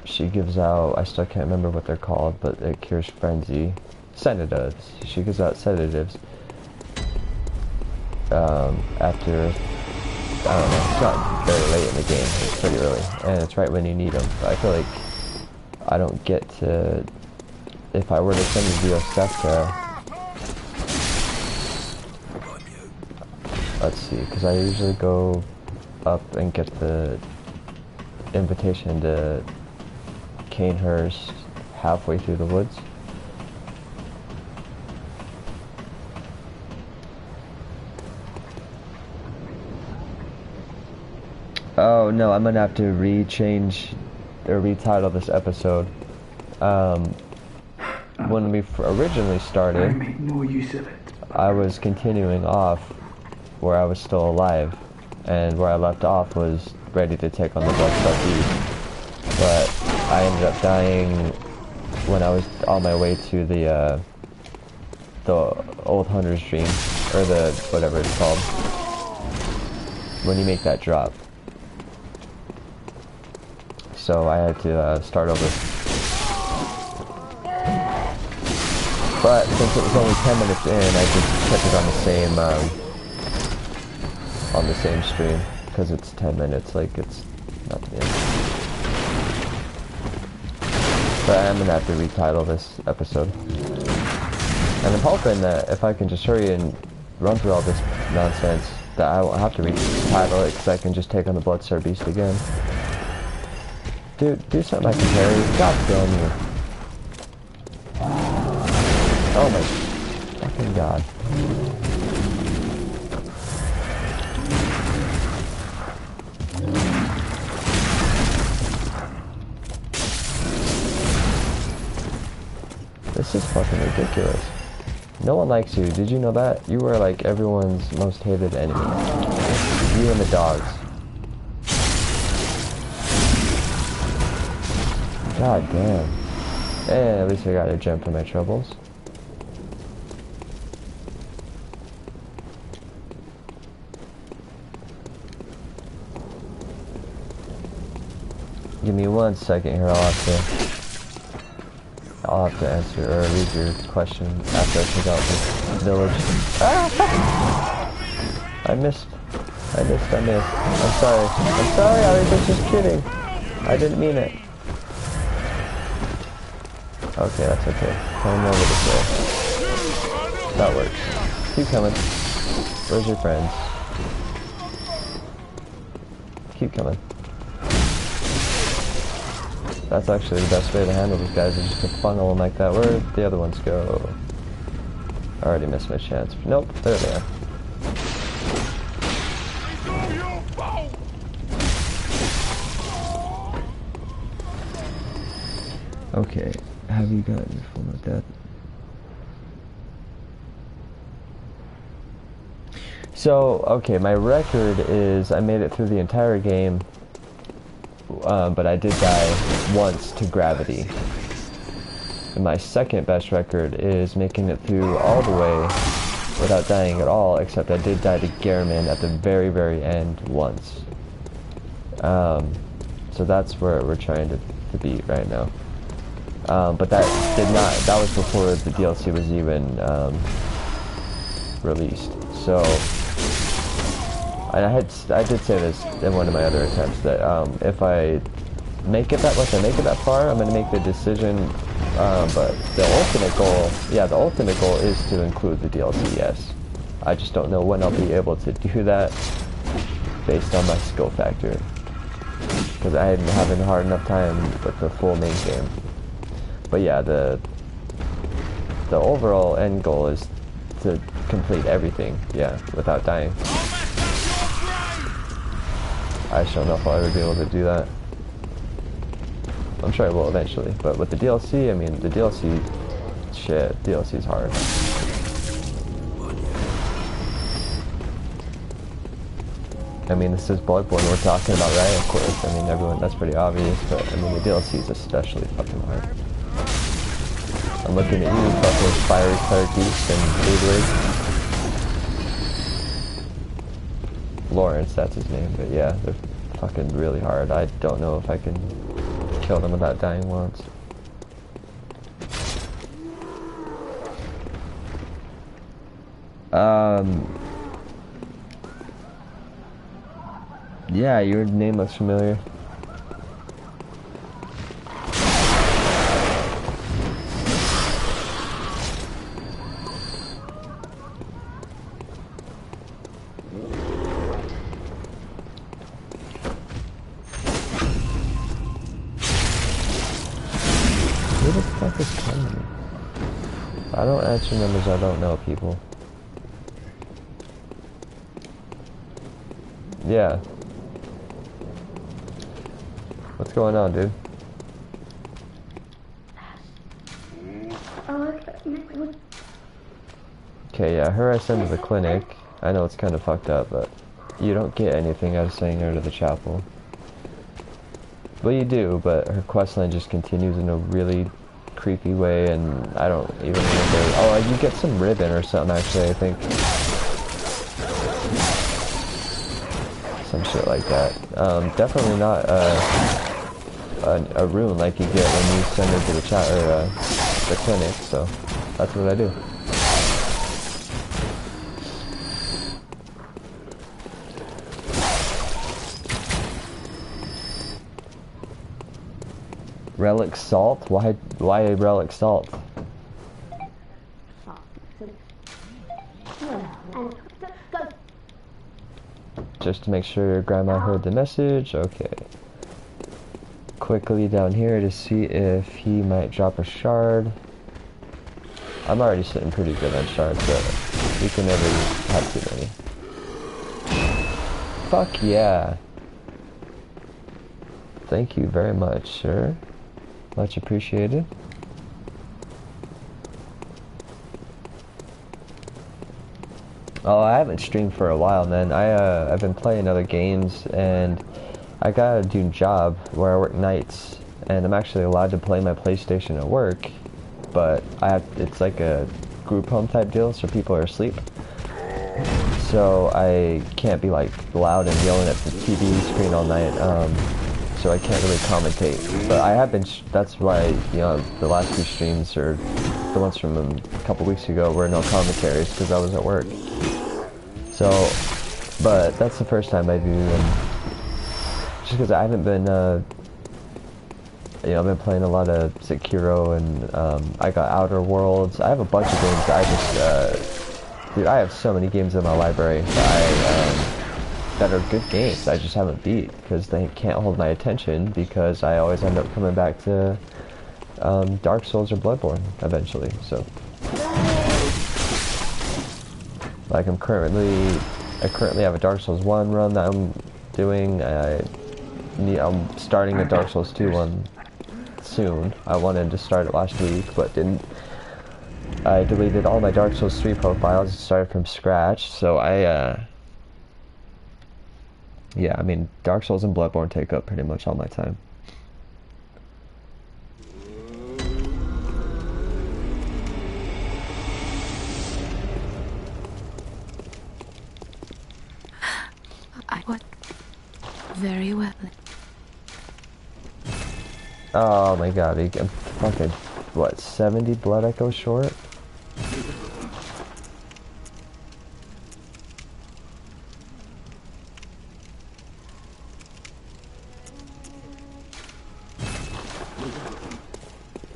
She gives out, I still can't remember what they're called, but it cures frenzy. Sedatives. She gives out sedatives. After, I don't know, it's not very late in the game, it's pretty early, and it's right when you need them. But I feel like I don't get to, if I were to send you Yosefka, let's see, because I usually go up and get the invitation to Canehurst halfway through the woods. Oh no, I'm gonna have to re-change or retitle this episode. When we originally I started, make no use of it. I was continuing off where I was still alive, and where I left off was ready to take on the Bloodstar Beast. But I ended up dying when I was on my way to the Old Hunter's Dream, or the whatever it's called, when you make that drop. So I had to start over. But since it was only 10 minutes in, I just kept it on the same stream, because it's 10 minutes, like it's not the end. But I'm gonna have to retitle this episode. And I'm hoping that if I can just hurry and run through all this nonsense, that I won't have to retitle it, because I can just take on the Bloodstar Beast again. Dude, do something I can carry. God damn you. Oh my fucking god. This is fucking ridiculous. No one likes you. Did you know that? You are like everyone's most hated enemy. You and the dogs. God damn. Eh, at least I got a gem for my troubles. give me 1 second here. I'll have to answer or read your question after I take out the village. Ah! I missed. I'm sorry. I was just kidding. I didn't mean it. Okay, that's okay. Coming over this way. That works. Keep coming. Where's your friends? Keep coming. That's actually the best way to handle these guys, is just to funnel them like that. Where'd the other ones go? I already missed my chance. Nope, there they are. Okay, have you gotten your full note death? So, okay, my record is I made it through the entire game, but I did die once to gravity. And my second best record is making it through all the way without dying at all, except I did die to Gehrman at the very, very end once. So that's where we're trying to beat right now. But that was before the DLC was even released. So I did say this in one of my other attempts that if I make it that far, I'm gonna make the decision. But the ultimate goal is to include the DLC. Yes, I just don't know when I'll be able to do that based on my skill factor, because I am having a hard enough time with the full main game. But yeah, the overall end goal is to complete everything, yeah, without dying. I just don't know if I'll ever be able to do that. I'm sure I will eventually, but with the DLC, I mean, the DLC is hard. I mean, this is Bloodborne we're talking about, right? Of course, I mean, that's pretty obvious, but I mean, the DLC is especially fucking hard. I'm looking at you, fucking Fiery Clergeese and Ludwig. Lawrence, that's his name, but yeah, they're fucking really hard. I don't know if I can kill them without dying once. Yeah, your name looks familiar. Who the fuck is calling me? I don't answer numbers I don't know, people. Yeah. What's going on, dude? Okay, yeah, her I send to the clinic. I know it's kind of fucked up, but you don't get anything out of sending her to the chapel. Well, you do, but her questline just continues in a really creepy way, and I don't even remember. Oh, you get some ribbon or something, actually, I think. Some shit like that. Definitely not a rune like you get when you send her to the chat or the clinic, so that's what I do. Relic salt? Why relic salt? Just to make sure your grandma heard the message. Okay. Quickly down here to see if he might drop a shard. I'm already sitting pretty good on shards, but you can never have too many. Fuck yeah. Thank you very much, sir. Much appreciated. Oh, I haven't streamed for a while, man. I've been playing other games, and I got a new job where I work nights, and I'm actually allowed to play my PlayStation at work, but it's like a group home type deal, so people are asleep. So I can't be like loud and yelling at the TV screen all night. so I can't really commentate. But I have been, that's why, you know, the last two streams, or the ones from a couple weeks ago, were no commentaries, because I was at work. So, but that's the first time I do them. Just because I haven't been, you know, I've been playing a lot of Sekiro, and I got Outer Worlds. I have a bunch of games that I just, dude, I have so many games in my library that are good games I just haven't beat, because they can't hold my attention, because I always end up coming back to Dark Souls or Bloodborne eventually, so. Like I currently have a Dark Souls 1 run that I'm doing. I'm starting a Dark Souls 2 one soon. I wanted to start it last week, but didn't. I deleted all my Dark Souls 3 profiles and started from scratch, so yeah, I mean, Dark Souls and Bloodborne take up pretty much all my time. What? Very well. Oh my god, I'm fucking, what, 70 blood echoes short?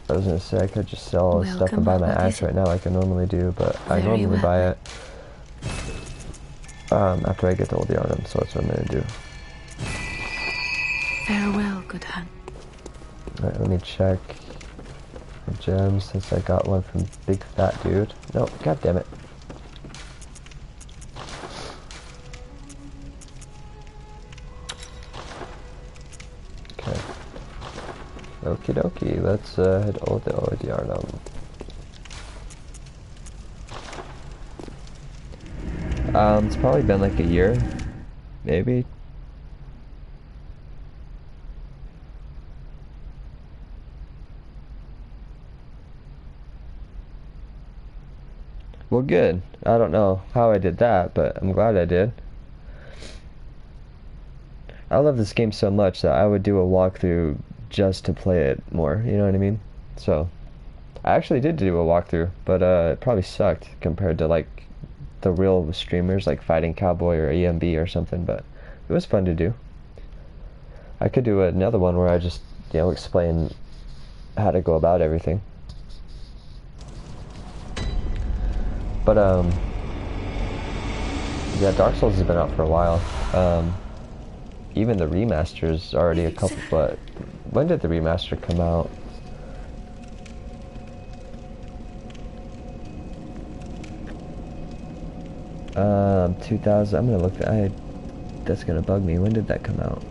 I was gonna say I could just sell all this stuff and buy my axe right now like I normally do, but I normally buy it after I get the old Yarnum, so that's what I'm gonna do. Farewell, good hunt. Alright, let me check the gems since I got one from Big Fat Dude. No, god damn it. Okay. Okie dokie, let's head over to old Yarnum. It's probably been like a year, maybe. Well, good. I don't know how I did that, but I'm glad I did. I love this game so much that I would do a walkthrough just to play it more, you know what I mean? So, I actually did do a walkthrough, but it probably sucked compared to like the real streamers like Fighting Cowboy or EMB or something, but it was fun to do. I could do another one where I just, you know, explain how to go about everything. But yeah, Dark Souls has been out for a while. Even the remaster's already a couple, but when did the remaster come out? 2000, I'm gonna look at, that's gonna bug me. When did that come out?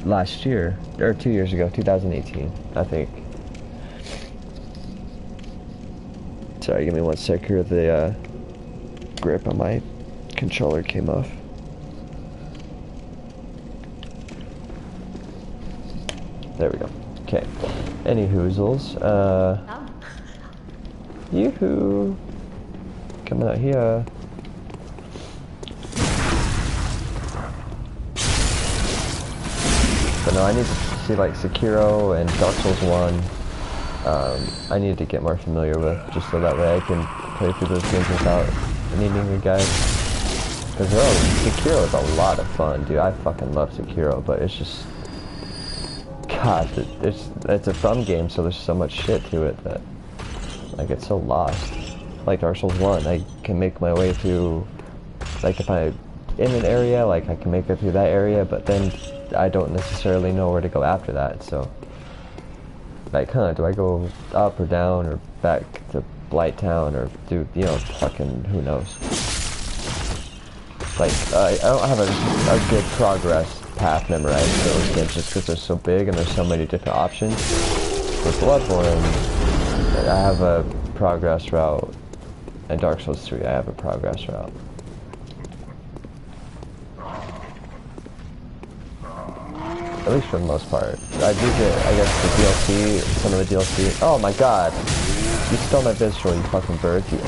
Last year, or 2 years ago, 2018, I think. Sorry, give me 1 sec here, the grip on my controller came off. There we go. Okay. Any hoozles. Yoo-hoo! Coming out here. But no, I need to see like Sekiro and Dark Souls 1. I need to get more familiar with, just so that way I can play through those games without needing a guide. Because Sekiro is a lot of fun, dude. I fucking love Sekiro, but it's just, God, it's a fun game, so there's so much shit to it that I get so lost. Like Dark Souls 1, I can make my way through, like if I'm in an area, like I can make it through that area, but then I don't necessarily know where to go after that, so like, do I go up or down or back to Blighttown or do, you know, fucking who knows. Like, I don't have a good progress path memorized for those games just because they're so big and there's so many different options. With Bloodborne, I have a progress route, and Dark Souls 3, I have a progress route. At least for the most part. I do get, I guess, the DLC, some of the DLC. Oh my god! You stole my visceral, you fucking birds. You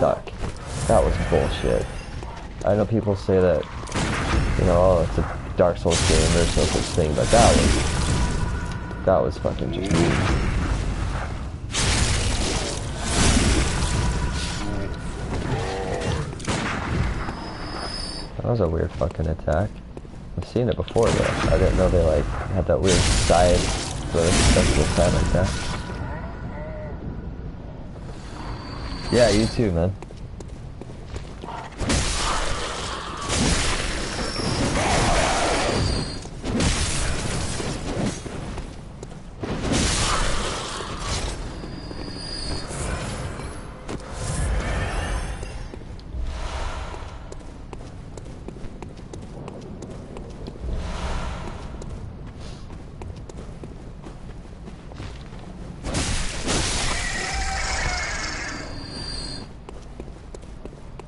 suck. That was bullshit. I know people say that, you know, oh, Dark Souls game, there's no such thing, but that was fucking just weird. That was a weird fucking attack. I've seen it before though. I didn't know they like had that weird side special side like that. Yeah, you too, man.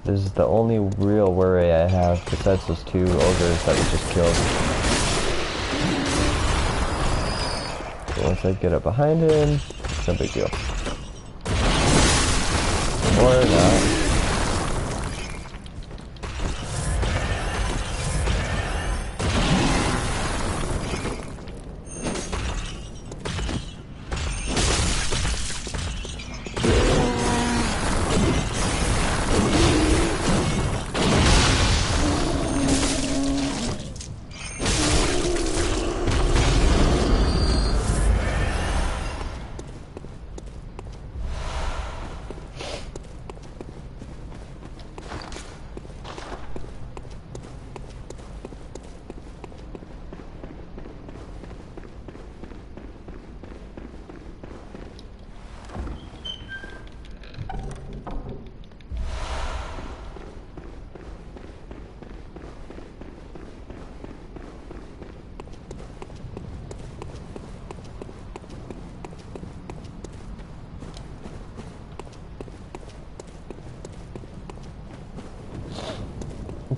This is the only real worry I have, besides those two ogres that we just killed. So once I get up behind him, it's no big deal. Or not.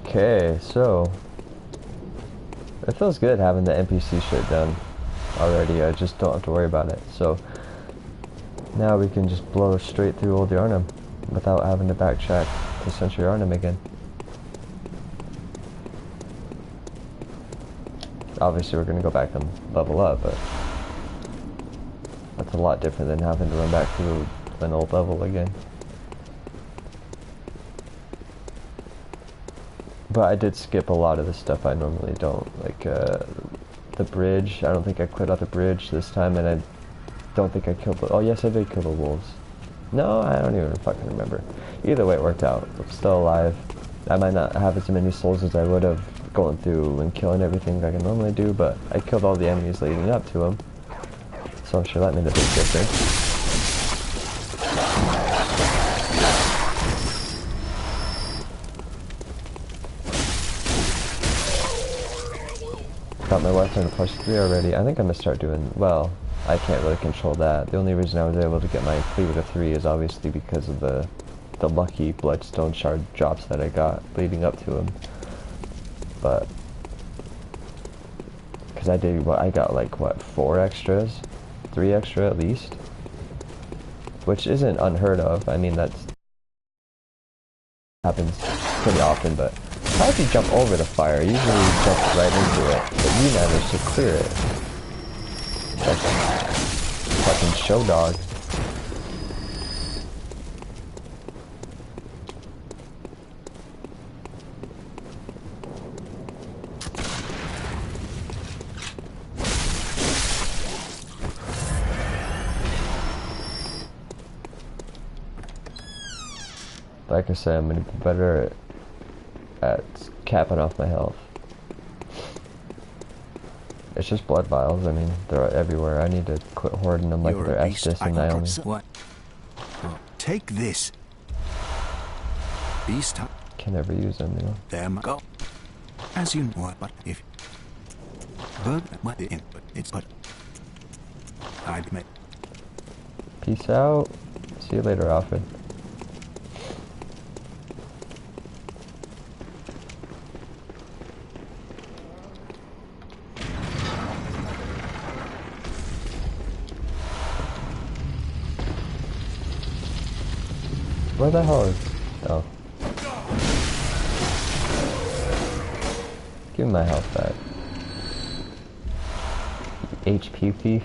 Okay, so it feels good having the NPC shit done already. I just don't have to worry about it. So now we can just blow straight through Old Yharnam without having to backtrack to Central Yharnam again. Obviously we're gonna go back and level up, but that's a lot different than having to run back through an old level again. But I did skip a lot of the stuff I normally don't, like the bridge. I don't think I cleared out the bridge this time, and I don't think I killed the, oh yes I did kill the wolves. No, I don't even fucking remember. Either way it worked out. I'm still alive. I might not have as many souls as I would have going through and killing everything like I normally do, but I killed all the enemies leading up to them. So I'm sure that made a big difference. Got my weapon to +3 already. I think I'm gonna start doing, well, I can't really control that. The only reason I was able to get my cleaver to 3 is obviously because of the lucky bloodstone shard drops that I got leading up to him. But because I did, what, I got like what, 4 extras, 3 extra at least, which isn't unheard of. I mean, that's happens pretty often, but how if you jump over the fire? Usually you jump right into it, but you managed to clear it. Like a fucking show dog. Like I said, I'm gonna be better at capping off my health. It's just blood vials. I mean, they're everywhere. I need to quit hoarding them like they're Estus and Naomi. What? Well, take this. Beast. Can never use them, you know. There we go. As you know, but if but it's but I admit. Peace out. See you later, Alfred. Where the hell is... oh. Give me my health back. HP thief.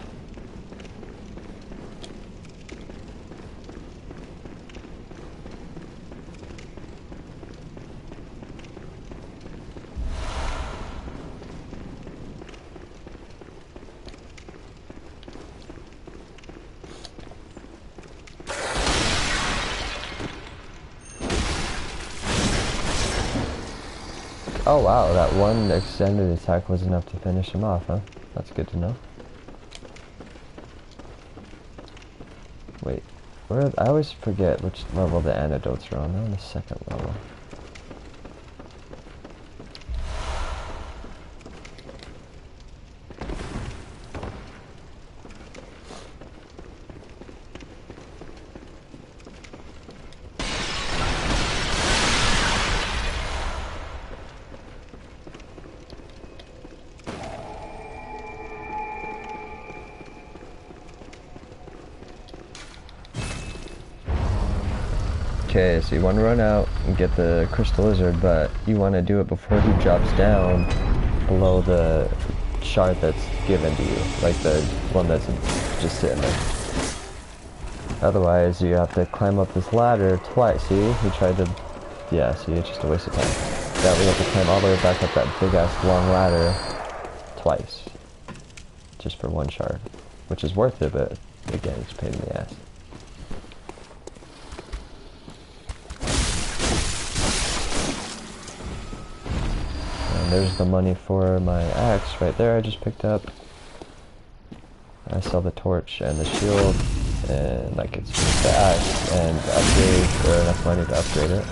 Oh wow, that one extended attack was enough to finish him off, huh? That's good to know. Wait, I always forget which level the antidotes are on. They're on the second level. Okay, so you want to run out and get the crystal lizard, but you want to do it before he drops down below the shard that's given to you, like the one that's just sitting there. Otherwise, you have to climb up this ladder twice. See, he tried to, yeah, see, it's just a waste of time. That we have to climb all the way back up that big-ass long ladder twice, just for one shard, which is worth it, but again, it's a pain in the ass. There's the money for my axe right there I just picked up. I sell the torch and the shield, and that gets me the axe and upgrade, or enough money to upgrade it.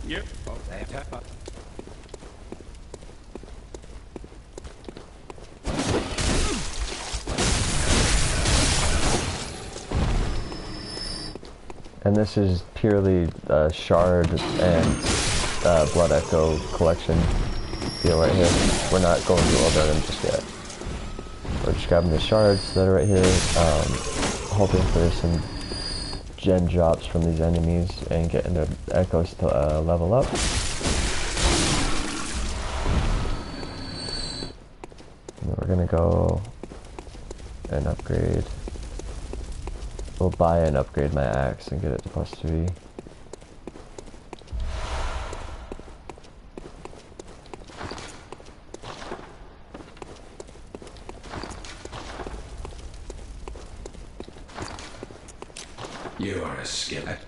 Yep. Oh, And this is purely shard and blood echo collection deal right here. We're not going through all of them just yet. We're just grabbing the shards that are right here, hoping for some gen drops from these enemies and getting the echoes to level up. And then we're gonna go and upgrade. We'll buy and upgrade my axe and get it to +3. You are a skillet.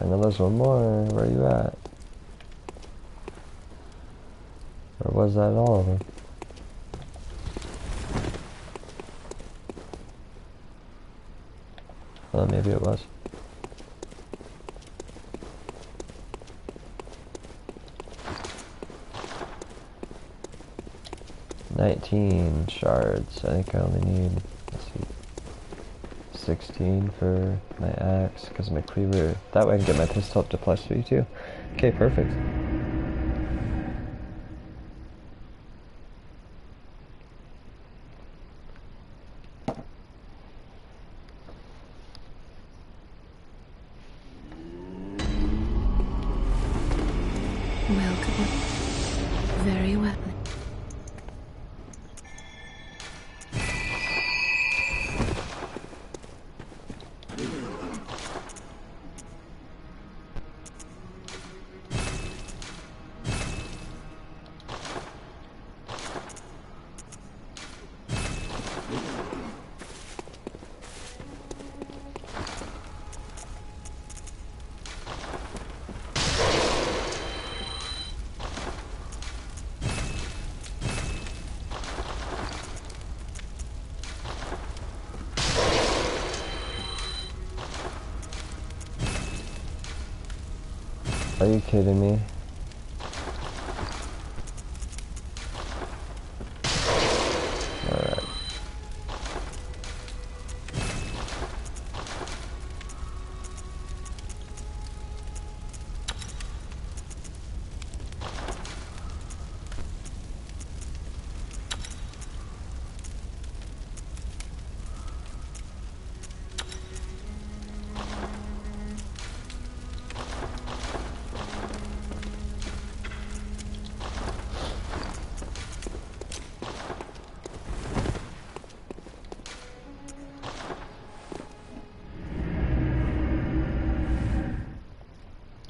And then there's one more. Where are you at? Or was that all of them? Well, maybe it was. $19 shards. I think I only need, let's see, 16 for my axe, because my cleaver. That way I can get my pistol up to +3 too. Okay, perfect. Welcome. Very well. Are you kidding me? Alright.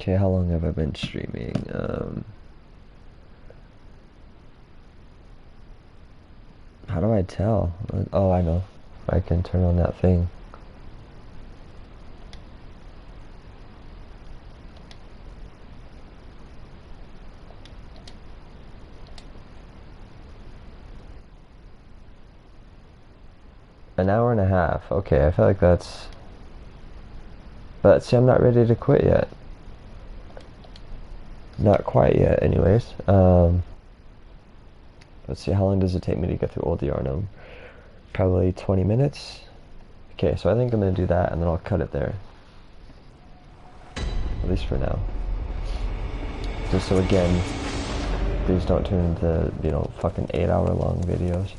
Okay, how long have I been streaming? How do I tell? Oh, I know. I can turn on that thing. An hour and a half. Okay, I feel like that's... But see, I'm not ready to quit yet. Not quite yet, anyways. Let's see, how long does it take me to get through Old Yarnum? Probably 20 minutes. Okay, so I think I'm gonna do that, and then I'll cut it there. At least for now. Just so, again, these don't turn into, you know, fucking 8-hour long videos.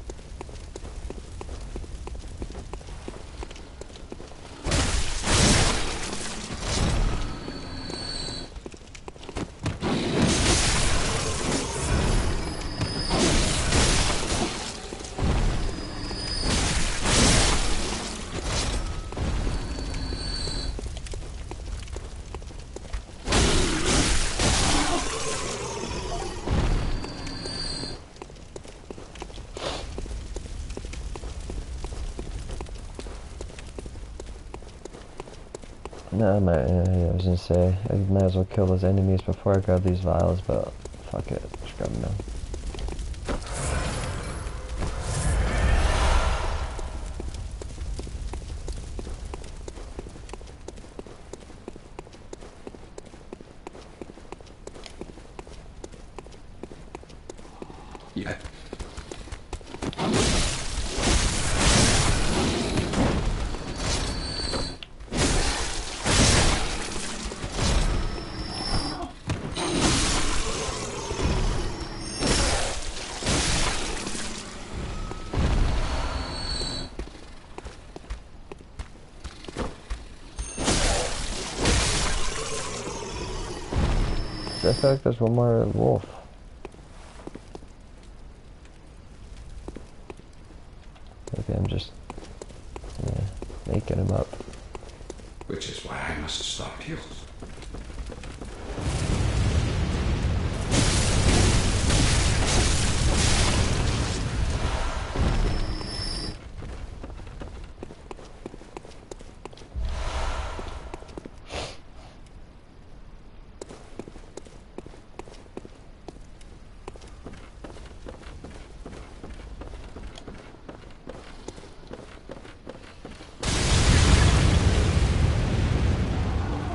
No, I was gonna say, I might as well kill those enemies before I grab these vials, but fuck it, just grab them now. Yeah. I feel like there's one more wolf. Maybe I'm just, yeah, making him up. Which is why I must stop you.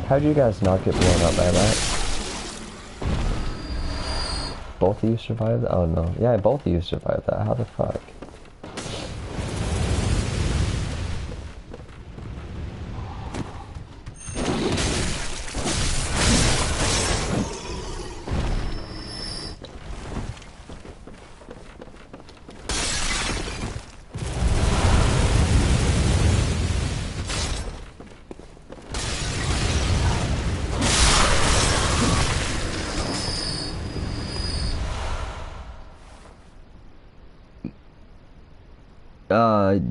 How'd you guys not get blown up by that? Both of you survived? Oh no. Yeah, both of you survived that. How the fuck?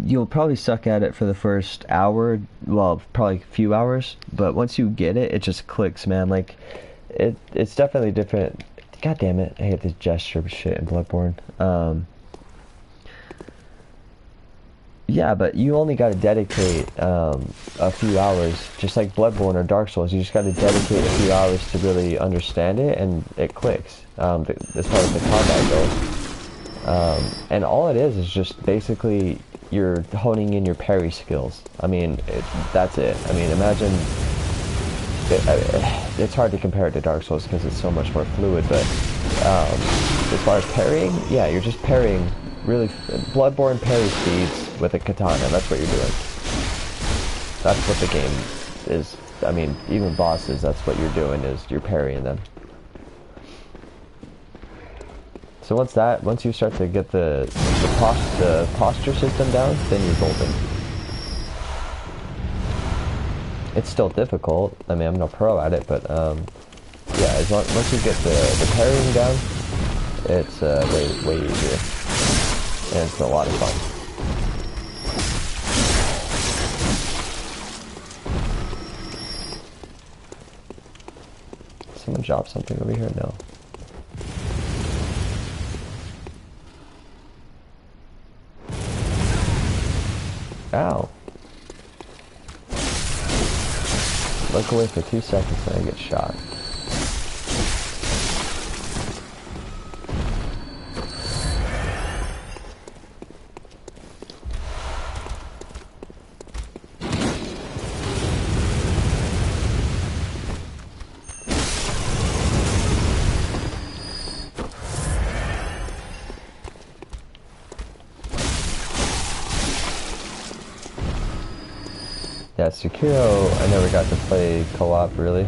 You'll probably suck at it for the first hour, well, probably a few hours, but once you get it, it just clicks, man. Like, it's definitely different. God damn it, I hate this gesture shit in Bloodborne. Yeah, but you only gotta dedicate, a few hours, just like Bloodborne or Dark Souls, you just gotta dedicate a few hours to really understand it, and it clicks, as far as the combat goes. And all it is just basically you're honing in your parry skills. I mean, that's it. I mean, imagine it's hard to compare it to Dark Souls because it's so much more fluid, but as far as parrying, yeah, you're just parrying really Bloodborne parry speeds with a katana. That's what you're doing. That's what the game is. I mean, even bosses, that's what you're doing, is you're parrying them. So once you start to get the posture system down, then you're golden. It's still difficult. I mean, I'm no pro at it, but yeah, once you get the parrying down, it's way easier, and it's a lot of fun. Someone drop something over here? No. Ow. Look away for 2 seconds and I get shot. Yeah, Sekiro, I never got to play co-op really,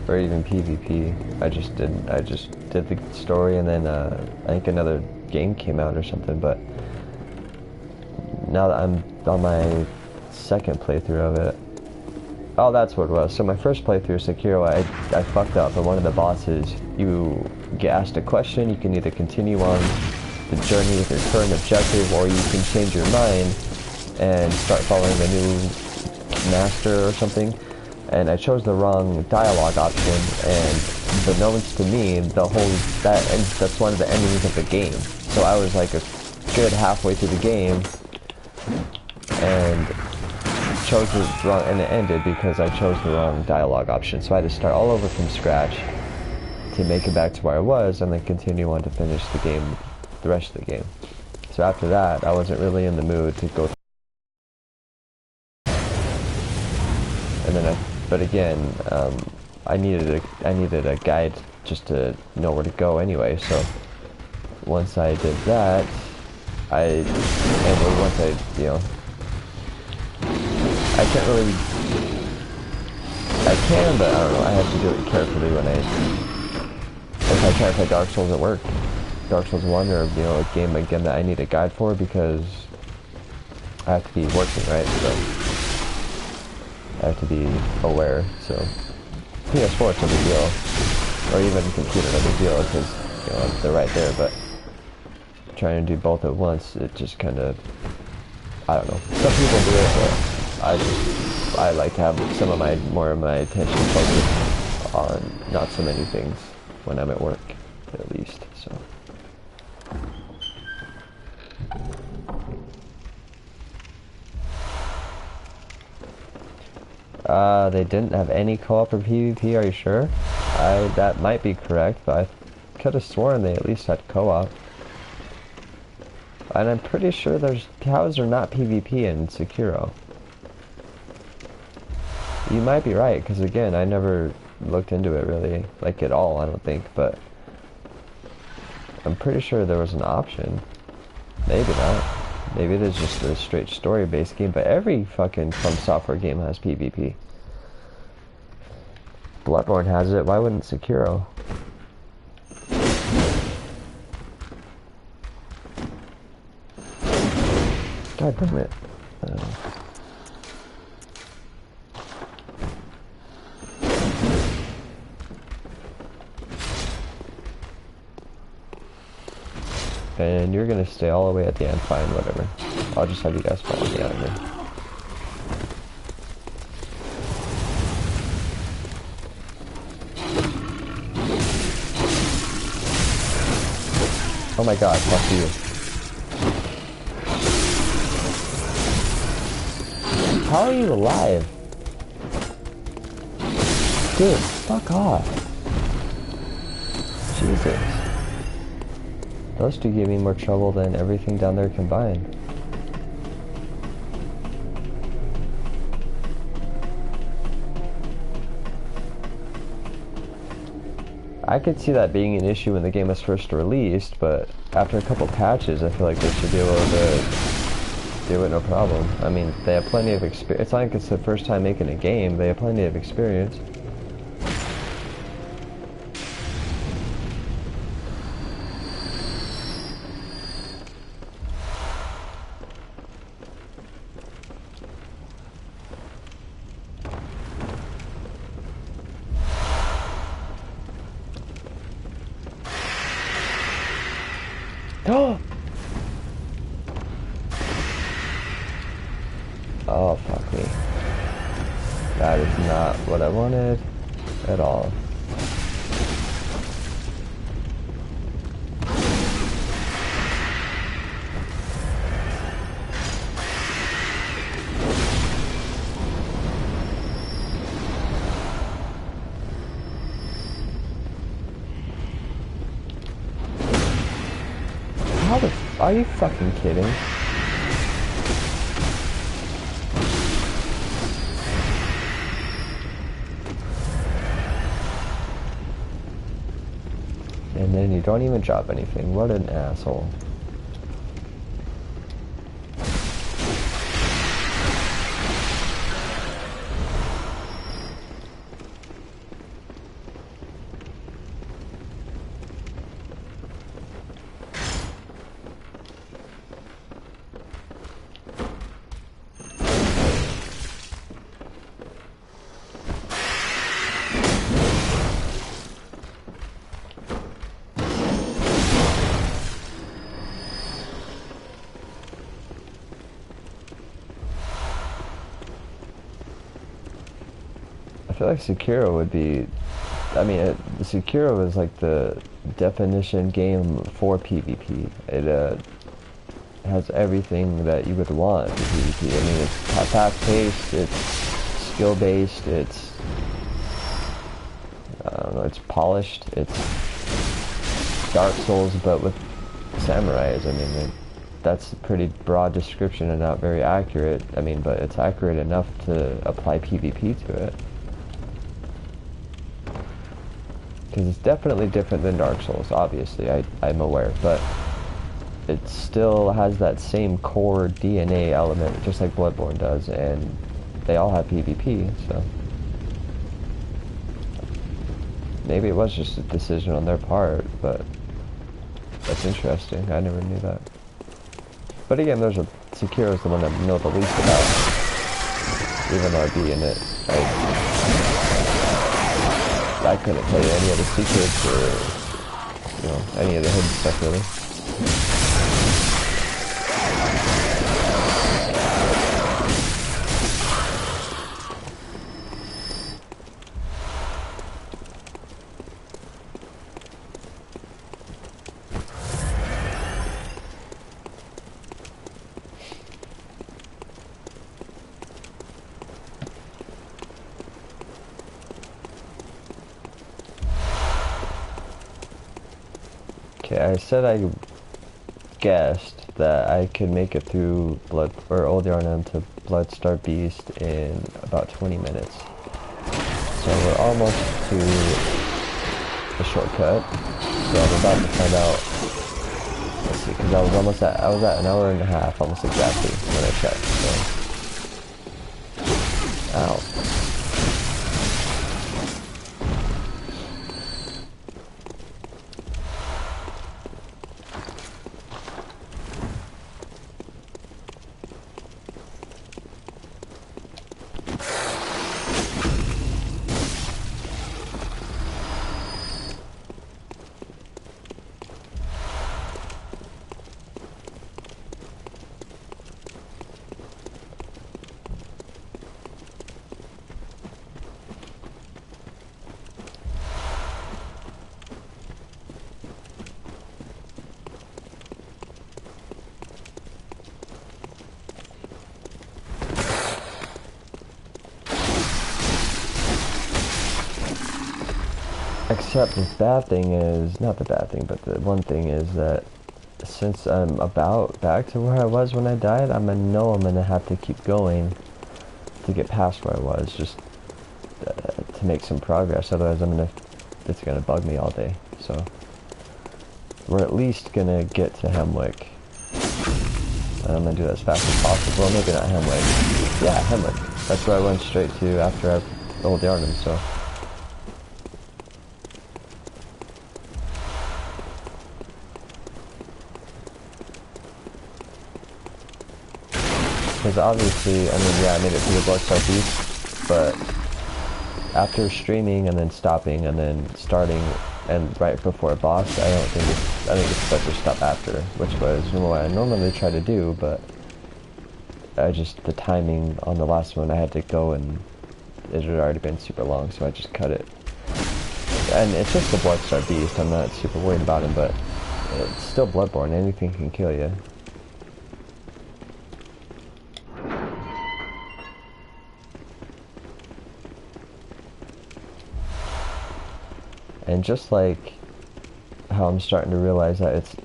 or even PvP. I just did the story, and then I think another game came out or something. But now that I'm on my second playthrough of it, oh, that's what it was. So my first playthrough of Sekiro, I fucked up. And one of the bosses, you get asked a question, you can either continue on the journey with your current objective, or you can change your mind and start following the new master or something, and I chose the wrong dialogue option, and unbeknownst to me, that's one of the endings of the game. So I was like a good halfway through the game and chose the wrong, and it ended because I chose the wrong dialogue option. So I had to start all over from scratch to make it back to where I was, and then continue on to finish the game, the rest of the game. So after that, I wasn't really in the mood to go. And then but again, I needed a guide just to know where to go anyway. So once I did that, I can't really, I can, but I don't know. I have to do it carefully when if I try to play Dark Souls at work, Dark Souls 1, or a game again that I need a guide for, because I have to be working, right? So I have to be aware. So PS4 is no big deal, or even computer, no big deal, because they're right there. But trying to do both at once, it just kind of, I don't know. Some people do it, but I like to have some of more of my attention focused on not so many things when I'm at work, at least. So. They didn't have any co-op or PvP, are you sure? That might be correct, but I could have sworn they at least had co-op. And I'm pretty sure how is there not PvP in Sekiro? You might be right, because again, I never looked into it really, like at all, I don't think, but I'm pretty sure there was an option. Maybe not. Maybe it is just a straight story-based game, but every fucking From Software game has PvP. Bloodborne has it, why wouldn't Sekiro? God damn it. And you're gonna stay all the way at the end, fine, whatever. I'll just have you guys follow me out of here. Oh my god, fuck you. How are you alive? Dude, fuck off. Jesus. Those two give me more trouble than everything down there combined. I could see that being an issue when the game was first released, but after a couple patches, I feel like they should be able to do it no problem. I mean, they have plenty of experience. It's not like it's the first time making a game. They have plenty of experience. Oh, fuck me. That is not what I wanted at all. How the are you fucking kidding? And then you don't even drop anything. What an asshole. I feel like Sekiro would be, I mean, Sekiro is like the definition game for PvP. It has everything that you would want for PvP. I mean, it's fast-paced, it's skill-based, it's, I don't know, it's polished, it's Dark Souls, but with samurais. I mean, that's a pretty broad description and not very accurate. I mean, but it's accurate enough to apply PvP to it. Because it's definitely different than Dark Souls, obviously, I'm aware, but it still has that same core DNA element, just like Bloodborne does, and they all have PvP, so maybe it was just a decision on their part, but that's interesting. I never knew that. But again, Sekiro is the one I know the least about, even though I'd be in it. I couldn't tell you any of the secrets or, you know, any of the hidden stuff really. Okay, I said I guessed that I could make it through Old Yarnum to Bloodstar Beast in about 20 minutes. So we're almost to the shortcut. So I'm about to find out. Let's see, because I was at an hour and a half, almost exactly when I checked. So, ow. Except the bad thing is, not the bad thing, but the one thing is that since I'm about back to where I was when I died, I know I'm gonna have to keep going to get past where I was, just to make some progress. Otherwise I'm gonna it's gonna bug me all day. So we're at least gonna get to Hemwick. And I'm gonna do that as fast as possible. Maybe not Hemwick. Yeah, Hemwick. That's where I went straight to after I rolled the Arnhem, so. Because obviously, I mean, yeah, I made it to the Bloodstar Beast, but after streaming and then stopping and then starting and right before a boss, I think it's better to stop after, which was what I normally try to do, but the timing on the last one, I had to go and it had already been super long, so I just cut it. And it's just the Bloodstar Beast, I'm not super worried about him, but it's still Bloodborne, anything can kill you. And just like how I'm starting to realize that it's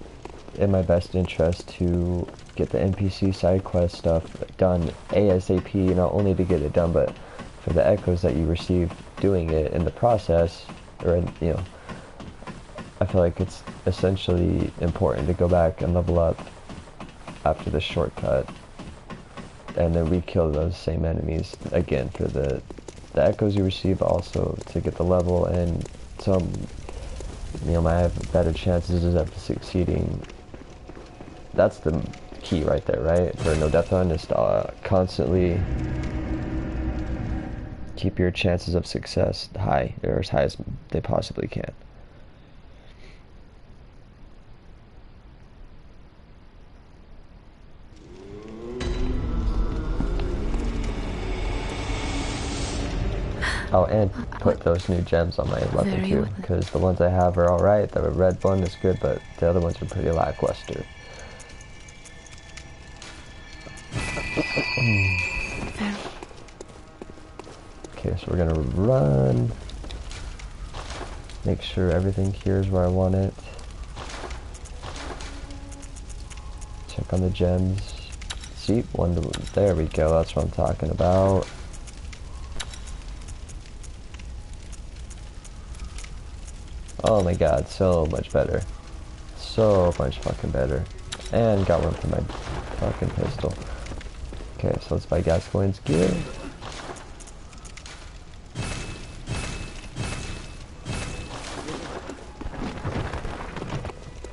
in my best interest to get the NPC side quest stuff done ASAP, not only to get it done, but for the echoes that you receive doing it in the process, or you know, I feel like it's essentially important to go back and level up after the shortcut, and then re-kill those same enemies again for the echoes you receive, but also to get the level, and so you know, I have better chances of succeeding. That's the key right there, right? For No Death Run is to constantly keep your chances of success high, or as high as they possibly can. Oh, and put those new gems on my weapon too, because the ones I have are alright. The red one is good, but the other ones are pretty lackluster. Okay, so we're gonna run. Make sure everything here is where I want it. Check on the gems. See, one, there we go, that's what I'm talking about. Oh my god, so much better. So much fucking better. And got one for my fucking pistol. Okay, so let's buy Gascoigne's gear.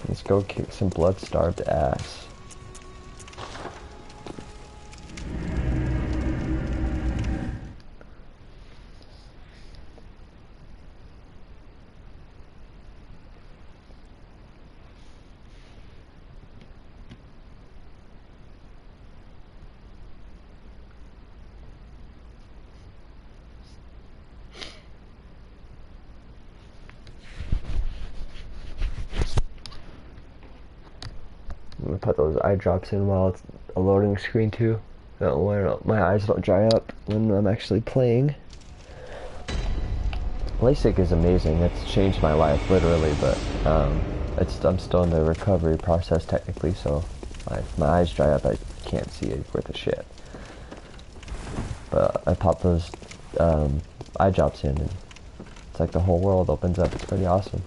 Let's go kick some blood-starved ass. I'm gonna put those eye drops in while it's a loading screen too. My eyes don't dry up when I'm actually playing. LASIK is amazing. It's changed my life literally, but I'm still in the recovery process technically, so if my eyes dry up, I can't see it worth a shit. But I pop those eye drops in, and it's like the whole world opens up. It's pretty awesome.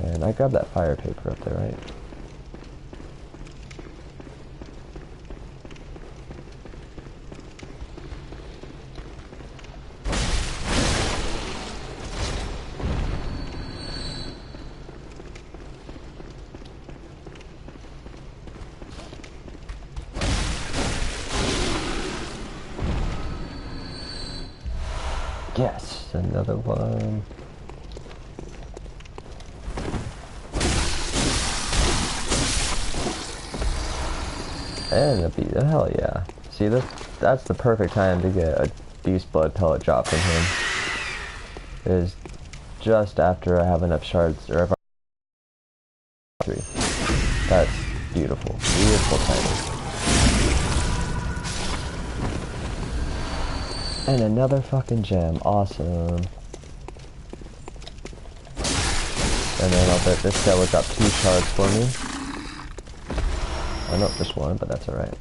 And I grabbed that fire paper up there, right? Yes, another one. And a beast, hell yeah. See, that's the perfect time to get a beast blood pellet drop from him. Is just after I have enough shards, or if I 3. That's beautiful. Beautiful timing. And another fucking gem. Awesome. And then I'll bet this guy will drop 2 shards for me. I know just one, but that's alright.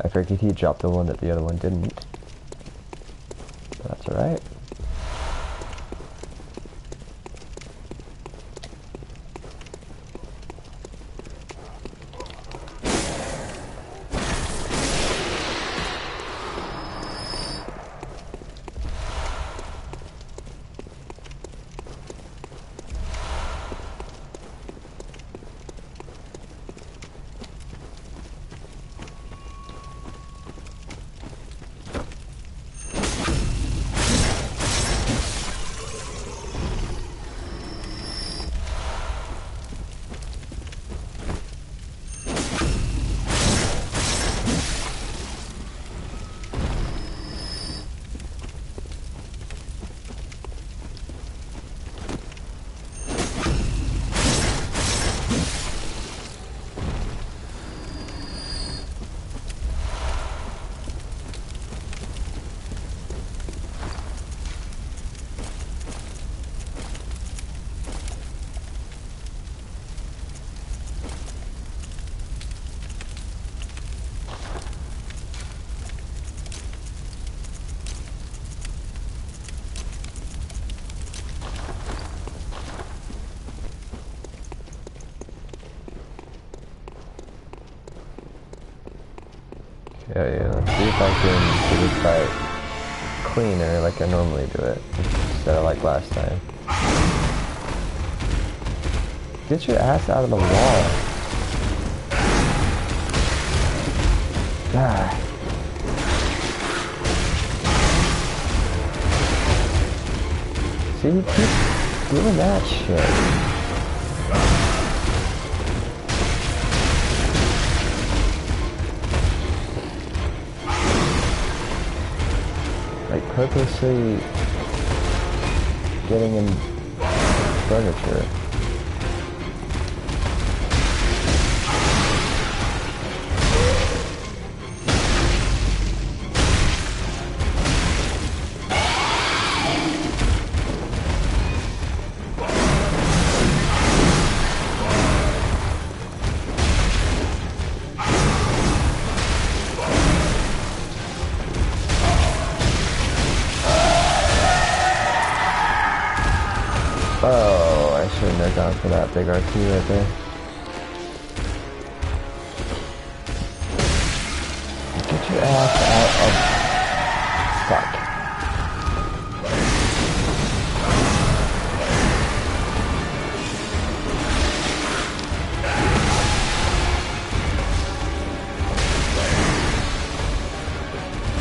I figured he dropped the one that the other one didn't. But that's alright. Yeah, let's see if I can do this fight cleaner like I normally do it, instead of like last time. Get your ass out of the wall. God. See, he keeps doing that shit. Like purposely getting in furniture. Oh, I shouldn't have gone for that big RT right there. Get your ass out of... Fuck.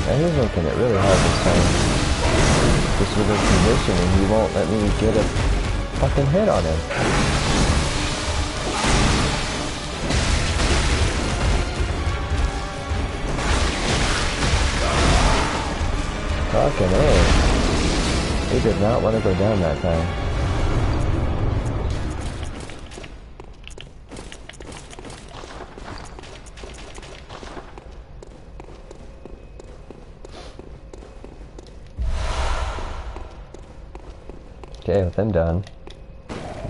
And he's making it really hard this time. Just with his positioning, he won't let me get a fucking hit on him. Fucking A. He did not want to go down that time. Okay, with them done,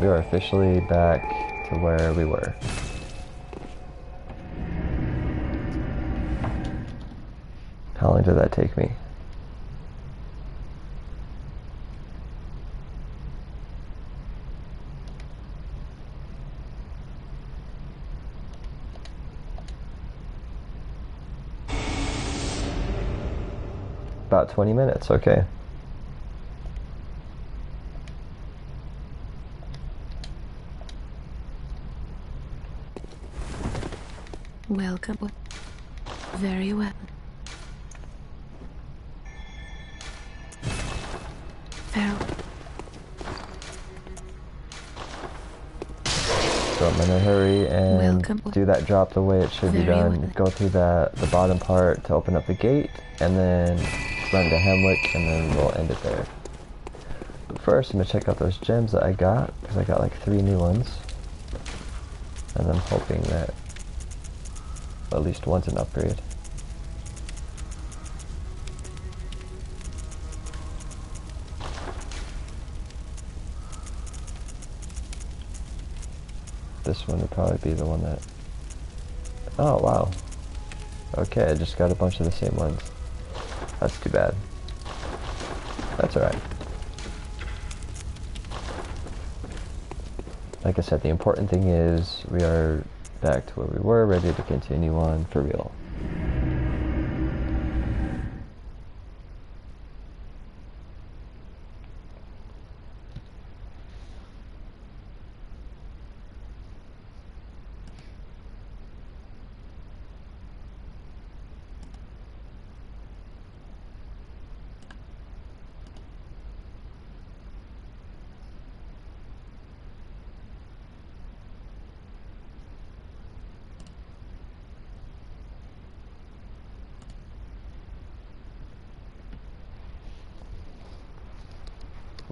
we are officially back to where we were. How long did that take me? About 20 minutes, okay. Welcome. Very well. Farewell. So I'm gonna hurry and Welcome. do that drop the way it should be Very done. well. Go through the bottom part to open up the gate, and then run to Hemwick, and then we'll end it there. But first, I'm gonna check out those gems that I got, because I got like 3 new ones. And I'm hoping that at least one's an upgrade. This one would probably be the one that... Oh, wow. Okay, I just got a bunch of the same ones. That's too bad. That's alright. Like I said, the important thing is we are back to where we were, ready to continue on for real.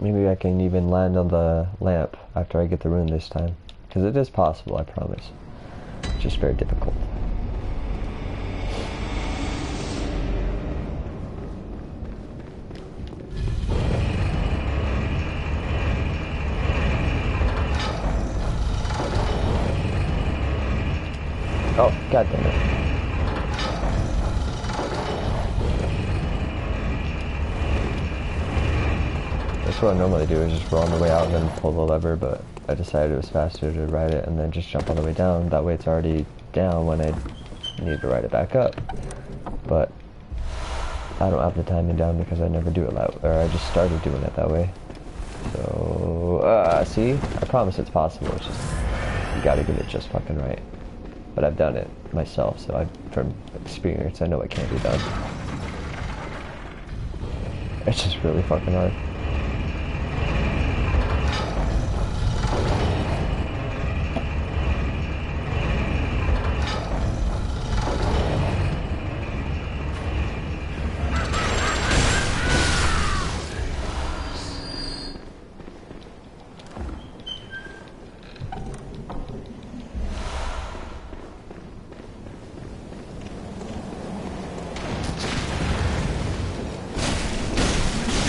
Maybe I can even land on the lamp after I get the rune this time. Because it is possible, I promise. It's just very difficult. Oh, god damn it. That's what I normally do, is just roll on the way out and then pull the lever, but I decided it was faster to ride it and then just jump on the way down. That way it's already down when I need to ride it back up. but I don't have the timing down because I never do it that way, or I just started doing it that way. So, see? I promise it's possible, it's just, you gotta get it just fucking right. But I've done it myself, so from experience, I know it can be done. It's just really fucking hard.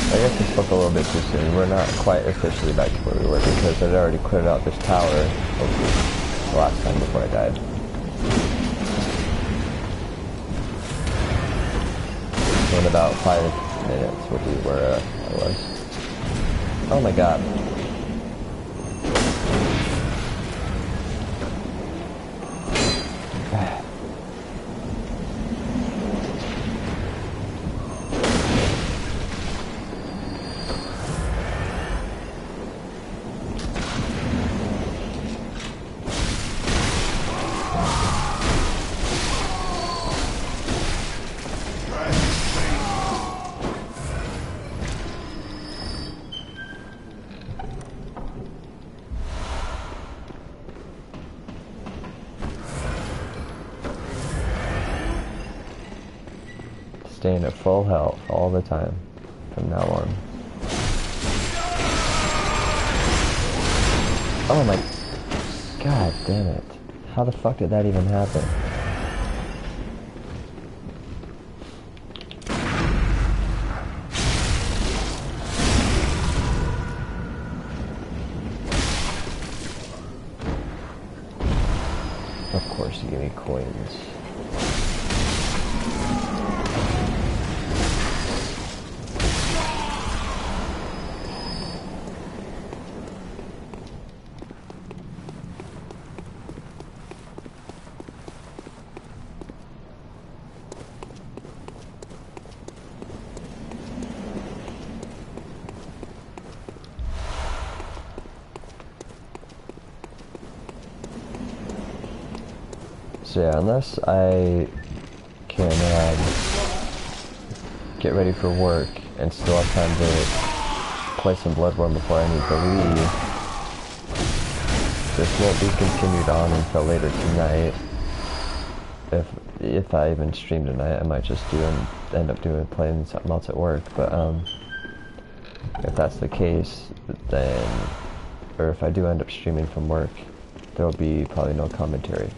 I guess we spoke a little bit too soon. We're not quite officially back to where we were because I'd already cleared out this tower the last time before I died. So in about 5 minutes we'll be where I was. Oh my god. Staying at full health all the time from now on. Oh my god damn it. How the fuck did that even happen? Of course you give me coins. So yeah, unless I can get ready for work and still have time to play some Bloodborne before I need to leave, this won't be continued on until later tonight. If I even stream tonight, I might just end up playing something else at work. But if that's the case, then, or if I do end up streaming from work, there will be probably no commentary.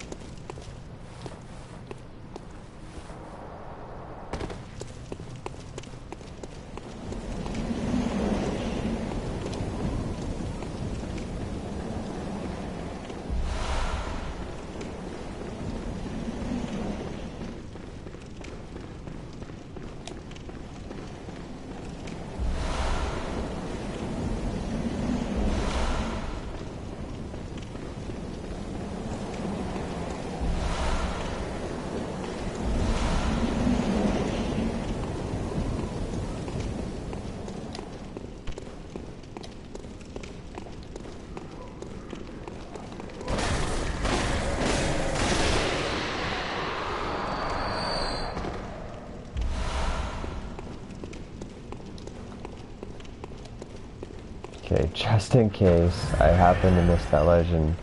Okay, just in case I happen to miss that ledge, and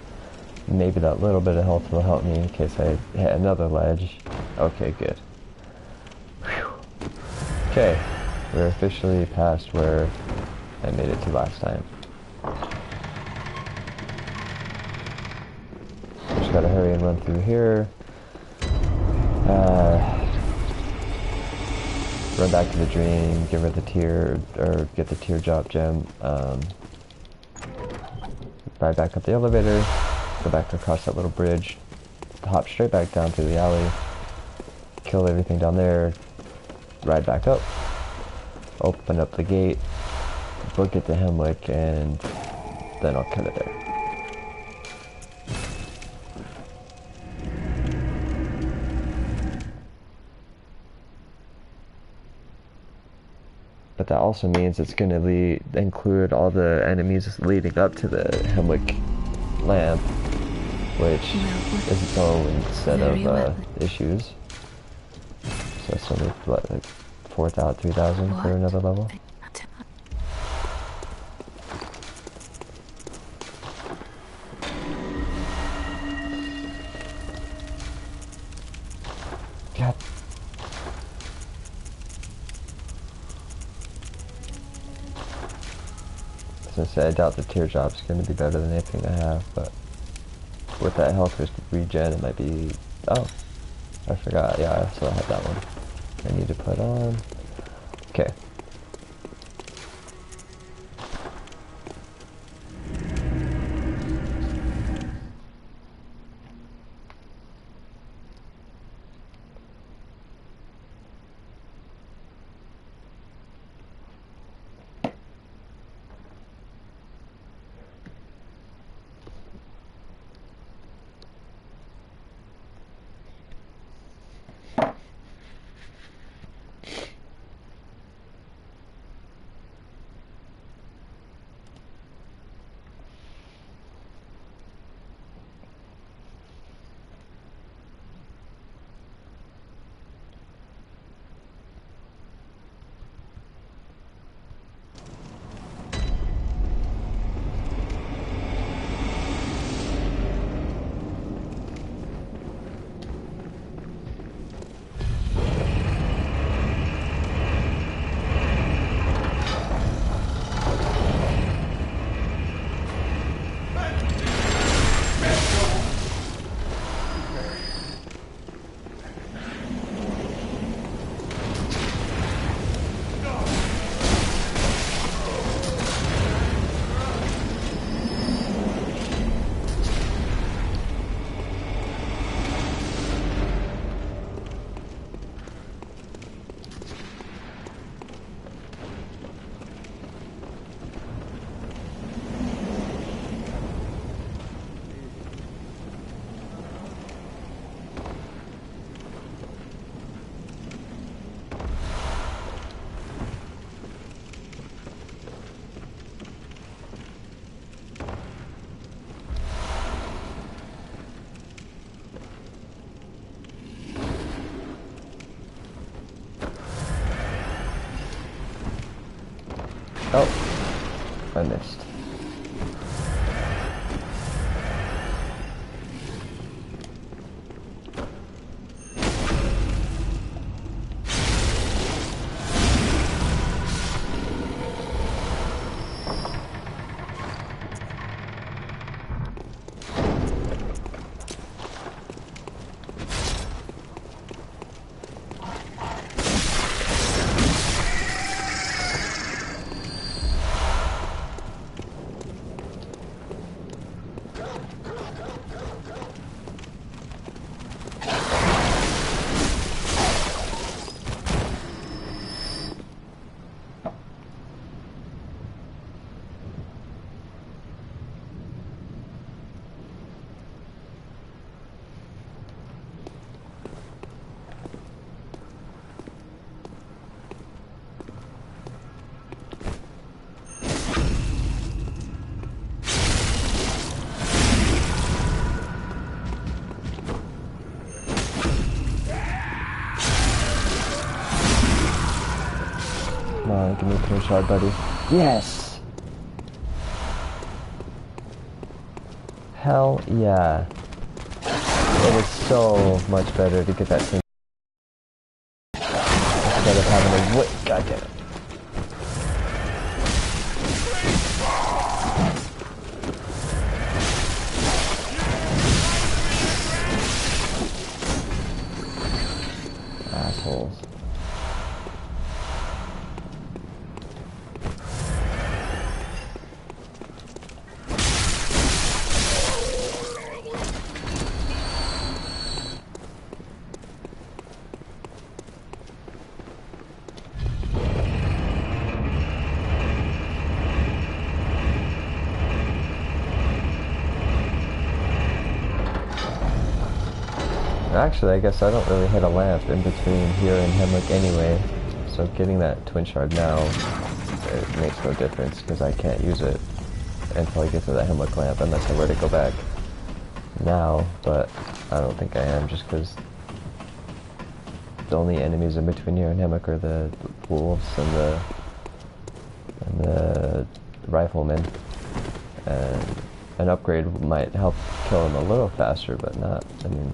maybe that little bit of health will help me in case I hit another ledge. Okay, good. Whew. Okay, we're officially past where I made it to last time. Just gotta hurry and run through here. Run back to the dream, give her the tear, or get the teardrop gem, ride back up the elevator, go back across that little bridge, hop straight back down through the alley, kill everything down there, ride back up, open up the gate, book it to Hemwick, and then I'll cut it there. but that also means it's going to include all the enemies leading up to the Hemwick lamp, which is its own set of issues. So it's only, what, like 4,000, 3,000 for another level? God. As I say, I doubt the teardrop's going to be better than anything I have, but with that health regen, it might be... Oh, I forgot. Yeah, I still have that one. I need to put on. Okay. Oh, I missed. Come on, give me a clear shot, buddy. Yes! Hell yeah. It is so much better to get that thing instead of having to wait. God damn it. Assholes. Actually, I guess I don't really hit a lamp in between here and Hemwick anyway, So getting that twin shard now, it makes no difference because I can't use it until I get to the Hemlock lamp unless I were to go back now, but I don't think I am just because the only enemies in between here and Hemlock are the wolves and the riflemen, and an upgrade might help kill them a little faster, but not, I mean,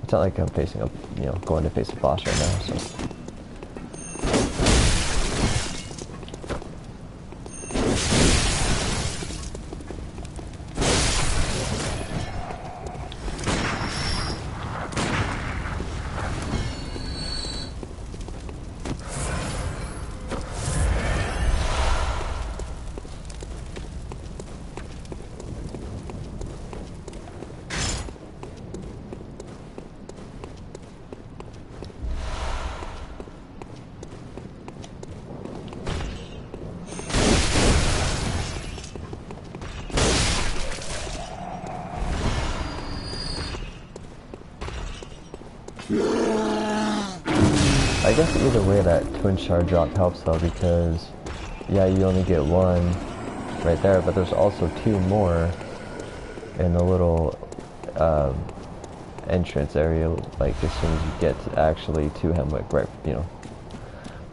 it's not like I'm facing a, you know, going to face a boss right now, so. I guess either way that twin shard drop helps though, because yeah, you only get one right there, but there's also two more in the little entrance area, like as soon as you get to actually to Hemlock, right, you know,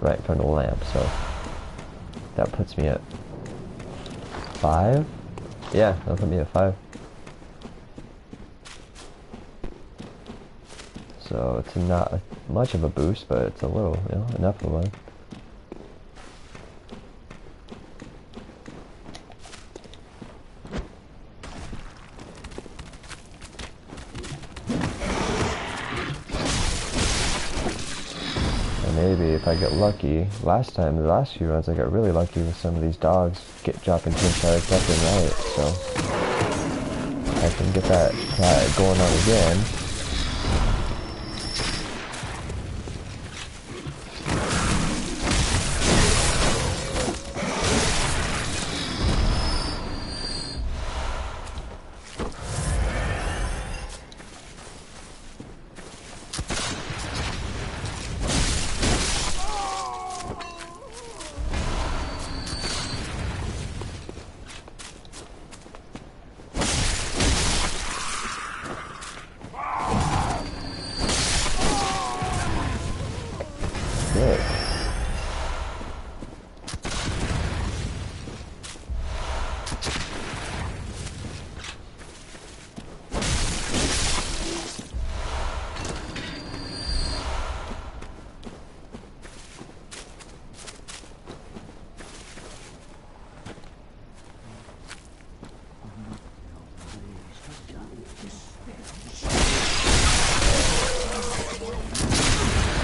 right in front of the lamp. So that puts me at 5. Yeah, that'll put me at 5. So it's not much of a boost, but it's a little, you know, enough of one. And maybe if I get lucky, the last few runs I got really lucky with some of these dogs dropping twin shards left and right, so I can get that going on again.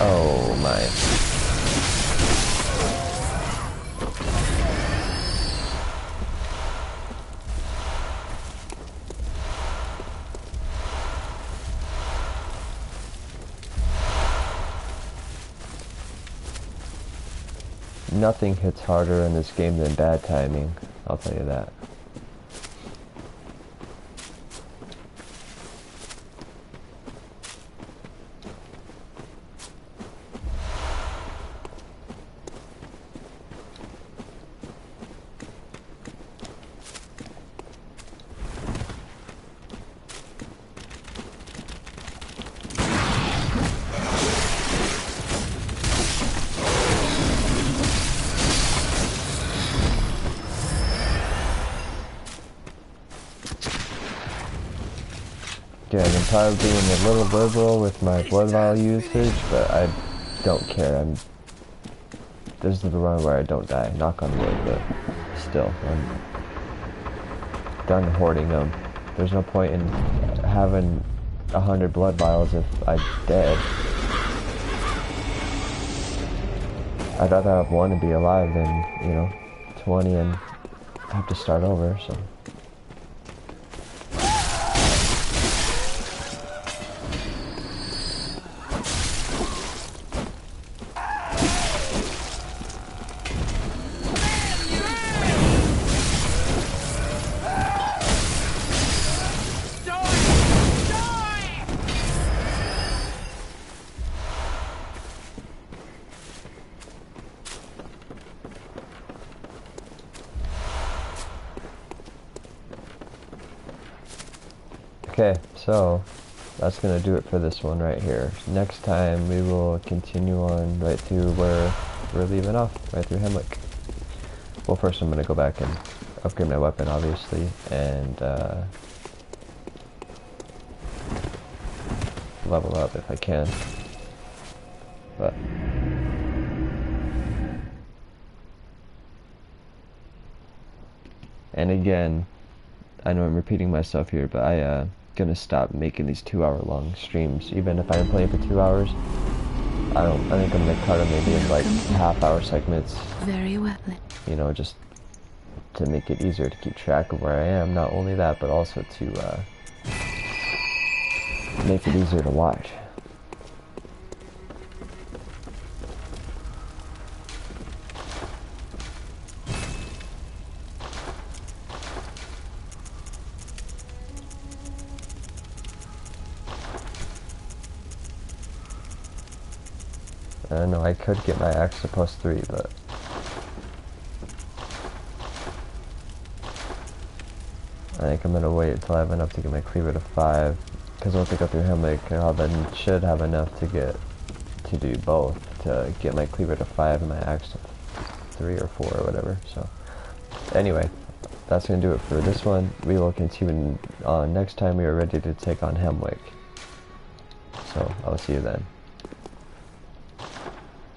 Oh my. Nothing hits harder in this game than bad timing, I'll tell you that. Again, I'm probably being a little liberal with my blood vial usage, but I don't care. This is the run where I don't die, knock on wood, but still, I'm done hoarding them. There's no point in having 100 blood vials if I'm dead. I'd rather have one and be alive than, you know, 20 and have to start over, so. Okay, so that's gonna do it for this one right here. Next time we will continue on right through where we're leaving off, right through Hemwick. Well, first I'm gonna go back and upgrade my weapon, obviously, and level up if I can. But and again, I know I'm repeating myself here, but I gonna stop making these 2-hour long streams. Even if I'm playing for 2 hours, I think I'm gonna cut them maybe in like half-hour segments. Very well. You know, just to make it easier to keep track of where I am. Not only that, but also to make it easier to watch. I know I could get my axe to +3, but I think I'm gonna wait until I have enough to get my cleaver to 5, because once I go through Hemwick, I should have enough to do both, to get my cleaver to 5 and my axe to 3 or 4 or whatever. So anyway, that's gonna do it for this one. We will continue on next time we are ready to take on Hemwick. So I'll see you then.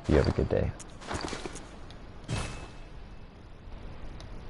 You have a good day.